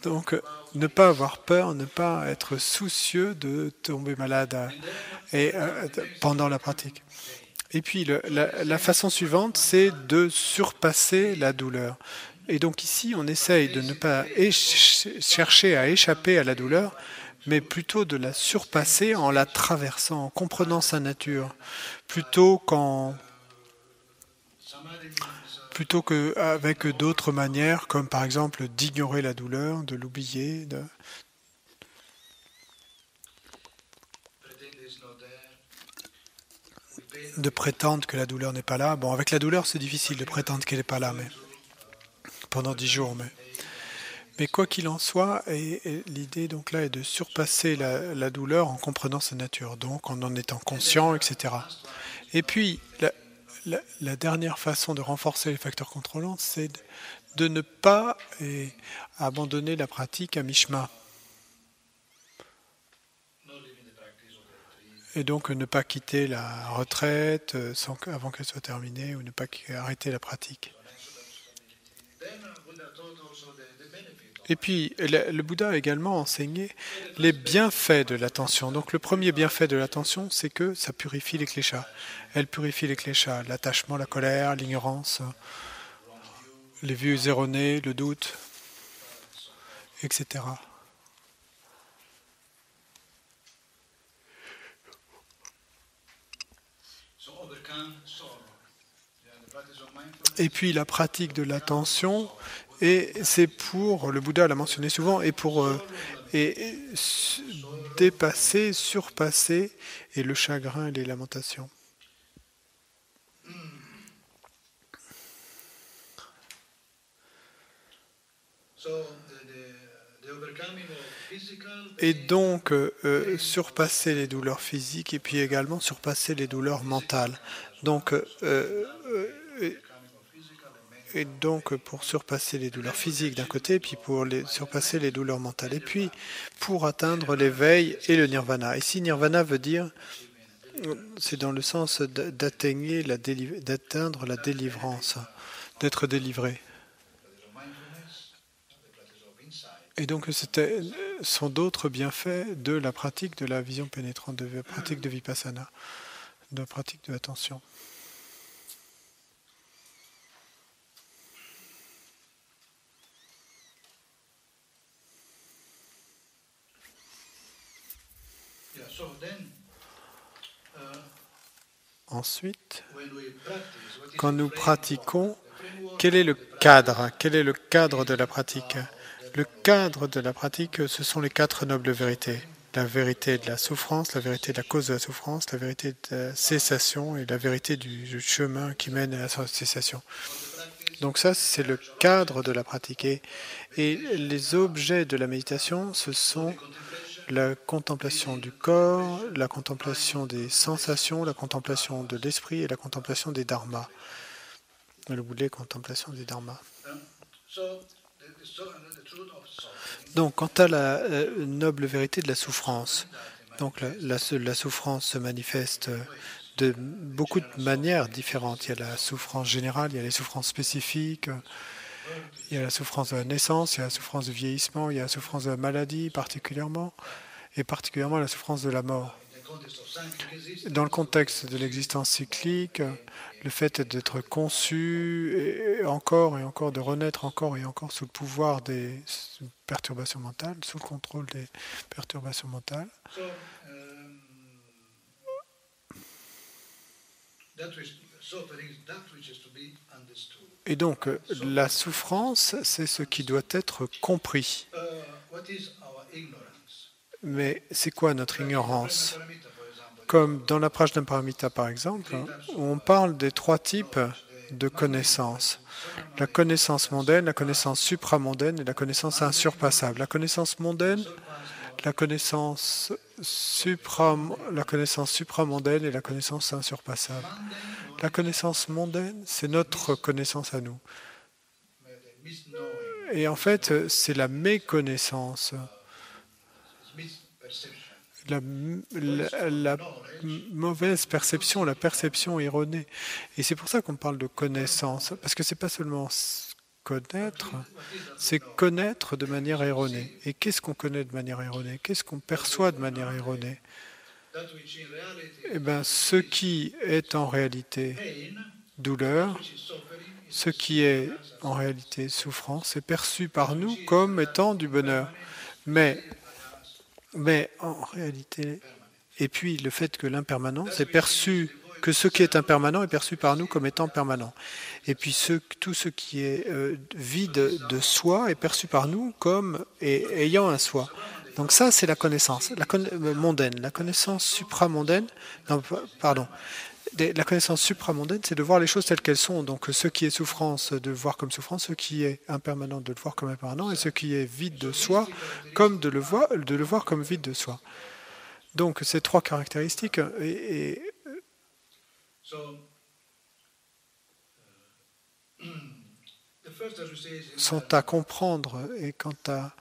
Donc ne pas avoir peur, ne pas être soucieux de tomber malade pendant la pratique. Et puis la façon suivante, c'est de surpasser la douleur. Et donc ici, on essaye de ne pas chercher à échapper à la douleur, mais plutôt de la surpasser en la traversant, en comprenant sa nature, plutôt qu'avec d'autres manières, comme par exemple d'ignorer la douleur, de l'oublier, de prétendre que la douleur n'est pas là. Bon, avec la douleur, c'est difficile de prétendre qu'elle n'est pas là, mais pendant 10 jours. Mais quoi qu'il en soit, l'idée donc là est de surpasser la douleur en comprenant sa nature, donc en étant conscient, etc. Et puis, la dernière façon de renforcer les facteurs contrôlants, c'est de ne pas abandonner la pratique à mi-chemin. Et donc ne pas quitter la retraite avant qu'elle soit terminée ou ne pas arrêter la pratique. Et puis, le Bouddha a également enseigné les bienfaits de l'attention. Donc le premier bienfait de l'attention, c'est que ça purifie les kléchas. Elle purifie les kléchas, l'attachement, la colère, l'ignorance, les vues erronées, le doute, etc. Et puis la pratique de l'attention, et c'est pour, le Bouddha l'a mentionné souvent, et pour dépasser, surpasser et le chagrin et les lamentations. Et donc surpasser les douleurs physiques et puis également surpasser les douleurs mentales. Et donc pour surpasser les douleurs physiques d'un côté, puis pour surpasser les douleurs mentales. Et puis pour atteindre l'éveil et le nirvana. Ici, nirvana veut dire, c'est dans le sens d'atteindre la délivrance, d'être délivré. Et donc, sont d'autres bienfaits de la pratique de la vision pénétrante, de la pratique de Vipassana, de la pratique de l'attention. Ensuite, quand nous pratiquons, quel est le cadre? Quel est le cadre de la pratique? Le cadre de la pratique, ce sont les 4 nobles vérités. La vérité de la souffrance, la vérité de la cause de la souffrance, la vérité de la cessation et la vérité du chemin qui mène à la cessation. Donc ça, c'est le cadre de la pratique. Et les objets de la méditation, ce sont la contemplation du corps, la contemplation des sensations, la contemplation de l'esprit et la contemplation des dharmas. Le boulet, contemplation des dharmas. Donc, quant à la noble vérité de la souffrance, donc la souffrance se manifeste de beaucoup de manières différentes. Il y a la souffrance générale, il y a les souffrances spécifiques, il y a la souffrance de la naissance, il y a la souffrance du vieillissement, il y a la souffrance de la maladie particulièrement, et particulièrement la souffrance de la mort. Dans le contexte de l'existence cyclique, le fait d'être conçu, et encore, de renaître encore et encore sous le pouvoir des perturbations mentales, sous le contrôle des perturbations mentales. Et donc, la souffrance, c'est ce qui doit être compris. Mais c'est quoi notre ignorance? Comme dans la Prajnaparamita, par exemple, où on parle des 3 types de connaissances. La connaissance mondaine, la connaissance supramondaine et la connaissance insurpassable. La connaissance mondaine, la connaissance supramondaine et la connaissance insurpassable. La connaissance mondaine, c'est notre connaissance à nous. Et en fait, c'est la méconnaissance. La mauvaise perception, la perception erronée. Et c'est pour ça qu'on parle de connaissance, parce que c'est pas seulement connaître, c'est connaître de manière erronée. Et qu'est-ce qu'on connaît de manière erronée? Qu'est-ce qu'on perçoit de manière erronée? Eh bien, ce qui est en réalité douleur, ce qui est en réalité souffrance, est perçu par nous comme étant du bonheur. Mais en réalité, et puis le fait que l'impermanence est perçu, que ce qui est impermanent est perçu par nous comme étant permanent. Et puis tout ce qui est vide de soi est perçu par nous comme ayant un soi. Donc ça, c'est la connaissance mondaine. La connaissance supramondaine, la connaissance supramondaine, c'est de voir les choses telles qu'elles sont. Donc ce qui est souffrance, de le voir comme souffrance, ce qui est impermanent, de le voir comme impermanent, et ce qui est vide de soi, comme de le voir comme vide de soi. Donc ces 3 caractéristiques sont à comprendre et quant à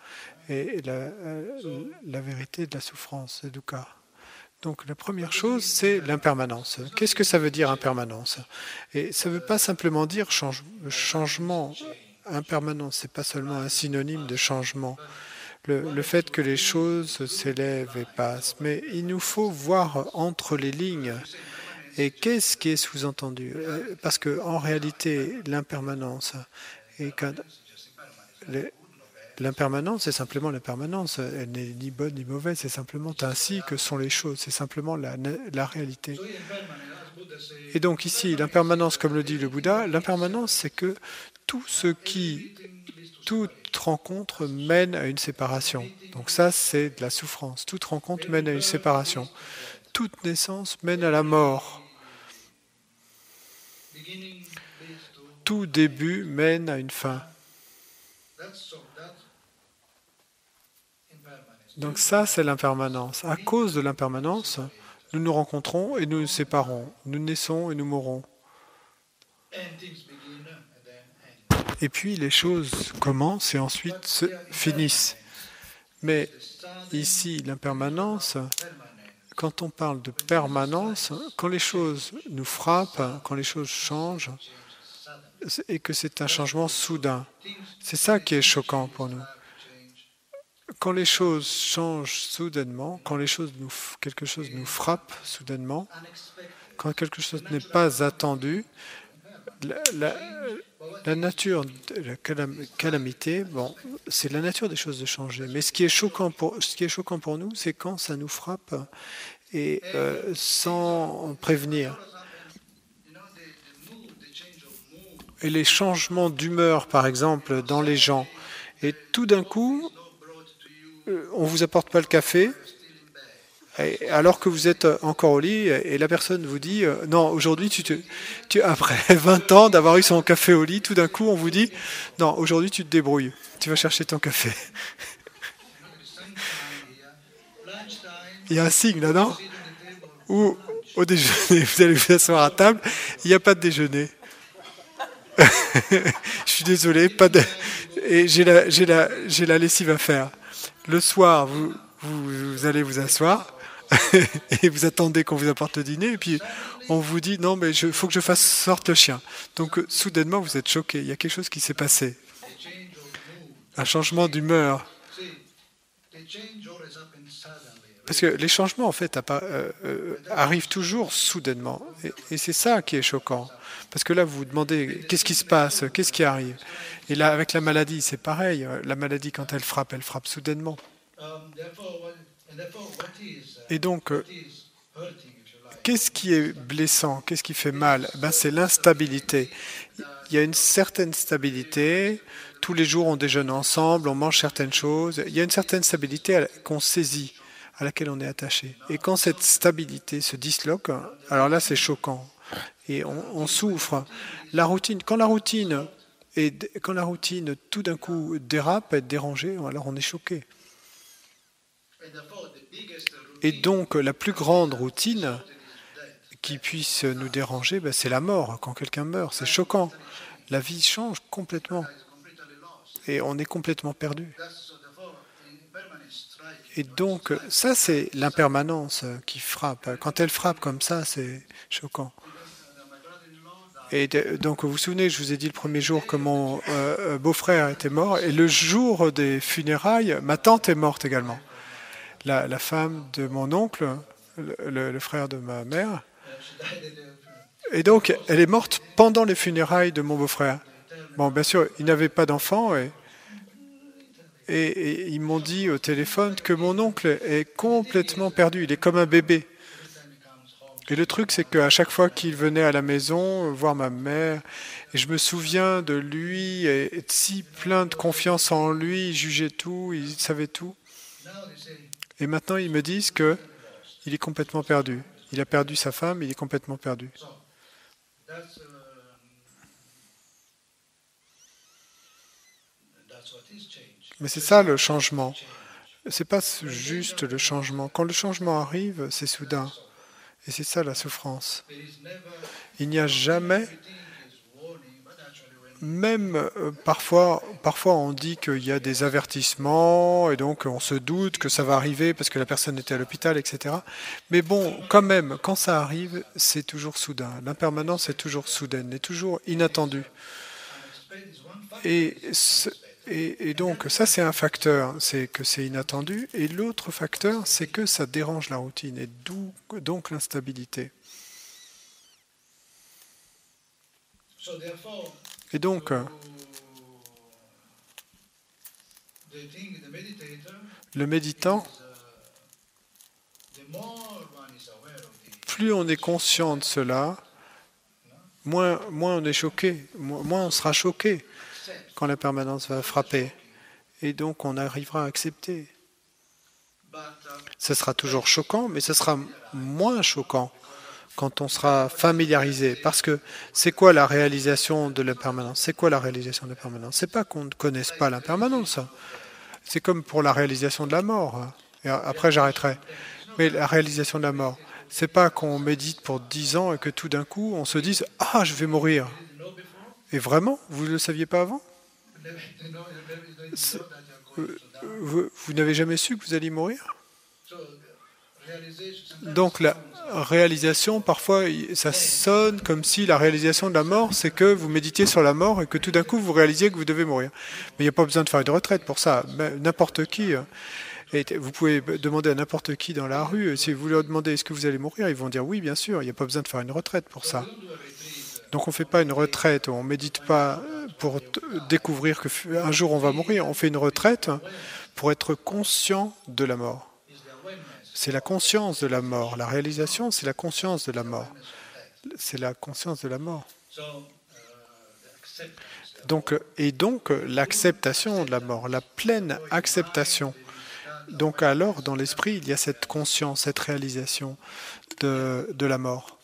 la vérité de la souffrance, c'est dukkha. Donc la première chose, c'est l'impermanence. Qu'est-ce que ça veut dire impermanence? Et ça ne veut pas simplement dire changement. Impermanence, ce n'est pas seulement un synonyme de changement. Le fait que les choses s'élèvent et passent. Mais il nous faut voir entre les lignes. Et qu'est-ce qui est sous-entendu? Parce qu'en réalité, l'impermanence, l'impermanence, c'est simplement l'impermanence. Elle n'est ni bonne ni mauvaise, c'est simplement ainsi que sont les choses, c'est simplement la réalité. Et donc ici, l'impermanence, comme le dit le Bouddha, l'impermanence, c'est que toute rencontre mène à une séparation. Donc ça, c'est de la souffrance. Toute rencontre mène à une séparation. Toute naissance mène à la mort. Tout début mène à une fin. Donc ça, c'est l'impermanence. À cause de l'impermanence, nous nous rencontrons et nous nous séparons. Nous naissons et nous mourons. Et puis les choses commencent et ensuite se finissent. Mais ici, l'impermanence, quand on parle de permanence, quand les choses nous frappent, quand les choses changent, et que c'est un changement soudain, c'est ça qui est choquant pour nous. quand les choses changent soudainement, quand quelque chose nous frappe soudainement, quand quelque chose n'est pas attendu, la, la- la nature de la calamité, bon, c'est la nature des choses de changer. Mais ce qui est choquant pour nous, c'est quand ça nous frappe et sans prévenir. Et les changements d'humeur, par exemple, dans les gens. Et tout d'un coup, on vous apporte pas le café, alors que vous êtes encore au lit, et la personne vous dit non, aujourd'hui, après 20 ans d'avoir eu son café au lit, tout d'un coup, on vous dit non, aujourd'hui, tu te débrouilles, tu vas chercher ton café. Il y a un signe là, non? Ou au déjeuner, vous allez vous asseoir à table, il n'y a pas de déjeuner. Je suis désolé, pas de... et j'ai la lessive à faire. Le soir, vous allez vous asseoir et vous attendez qu'on vous apporte le dîner et puis on vous dit non mais il faut que je fasse sortir le chien. Donc soudainement vous êtes choqué, il y a quelque chose qui s'est passé. Un changement d'humeur. Parce que les changements en fait arrivent toujours soudainement et c'est ça qui est choquant. Parce que là, vous vous demandez qu'est-ce qui se passe, qu'est-ce qui arrive. Et là, avec la maladie, c'est pareil. La maladie, quand elle frappe soudainement. Et donc, qu'est-ce qui est blessant, qu'est-ce qui fait mal? Ben, c'est l'instabilité. Il y a une certaine stabilité. Tous les jours, on déjeune ensemble, on mange certaines choses. Il y a une certaine stabilité qu'on saisit, à laquelle on est attaché. Et quand cette stabilité se disloque, alors là, c'est choquant. Et on souffre. La routine, quand la routine tout d'un coup dérape, est dérangée, alors on est choqué. Et donc la plus grande routine qui puisse nous déranger, ben, c'est la mort. Quand quelqu'un meurt, c'est choquant. La vie change complètement. Et on est complètement perdu. Et donc ça, c'est l'impermanence qui frappe. Quand elle frappe comme ça, c'est choquant. Et donc, vous vous souvenez, je vous ai dit le premier jour que mon beau-frère était mort. Et le jour des funérailles, ma tante est morte également. La femme de mon oncle, le frère de ma mère. Et donc, elle est morte pendant les funérailles de mon beau-frère. Bon, bien sûr, il n'avait pas d'enfant. Et ils m'ont dit au téléphone que mon oncle est complètement perdu. Il est comme un bébé. Et le truc, c'est qu'à chaque fois qu'il venait à la maison voir ma mère, et je me souviens de lui, et si plein de confiance en lui, il jugeait tout, il savait tout. Et maintenant, ils me disent que il est complètement perdu. Il a perdu sa femme, il est complètement perdu. Mais c'est ça le changement. C'est pas juste le changement. Quand le changement arrive, c'est soudain. Et c'est ça la souffrance. Il n'y a jamais, même parfois on dit qu'il y a des avertissements et donc on se doute que ça va arriver parce que la personne était à l'hôpital, etc. Mais bon, quand même, quand ça arrive, c'est toujours soudain. L'impermanence est toujours soudaine, est toujours inattendue. Et donc, ça, c'est un facteur, c'est que c'est inattendu. Et l'autre facteur, c'est que ça dérange la routine, et d'où donc l'instabilité. Et donc, le méditant, plus on est conscient de cela, moins on est choqué, moins on sera choqué quand la permanence va frapper. Et donc on arrivera à accepter. Ce sera toujours choquant, mais ce sera moins choquant quand on sera familiarisé. Parce que c'est quoi la réalisation de l'impermanence? C'est quoi la réalisation de l'impermanence? C'est pas qu'on ne connaisse pas l'impermanence. C'est comme pour la réalisation de la mort. Et après j'arrêterai. Mais la réalisation de la mort, c'est pas qu'on médite pour 10 ans et que tout d'un coup on se dise « Ah, je vais mourir ». Et vraiment, vous ne le saviez pas avant? Vous n'avez jamais su que vous alliez mourir? Donc la réalisation, parfois, ça sonne comme si la réalisation de la mort, c'est que vous méditiez sur la mort et que tout d'un coup, vous réalisiez que vous devez mourir. Mais il n'y a pas besoin de faire une retraite pour ça. N'importe qui, et vous pouvez demander à n'importe qui dans la rue, si vous leur demandez est-ce que vous allez mourir, ils vont dire oui, bien sûr, il n'y a pas besoin de faire une retraite pour ça. Donc on ne fait pas une retraite, on ne médite pas pour découvrir qu'un jour on va mourir, on fait une retraite pour être conscient de la mort. C'est la conscience de la mort. La réalisation, c'est la conscience de la mort. C'est la conscience de la mort. Donc, et donc, l'acceptation de la mort, la pleine acceptation. Donc, alors, dans l'esprit, il y a cette conscience, cette réalisation de la mort.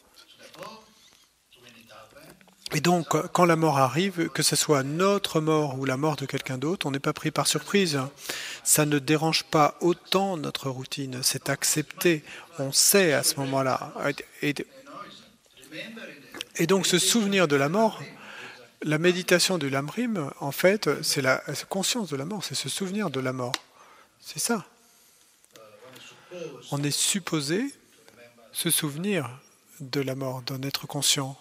Et donc, quand la mort arrive, que ce soit notre mort ou la mort de quelqu'un d'autre, on n'est pas pris par surprise. Ça ne dérange pas autant notre routine. C'est accepté. On sait à ce moment-là. Et donc, ce souvenir de la mort, la méditation du Lamrim, en fait, c'est la conscience de la mort, c'est ce souvenir de la mort. C'est ça. On est supposé se souvenir de la mort, d'en être conscient.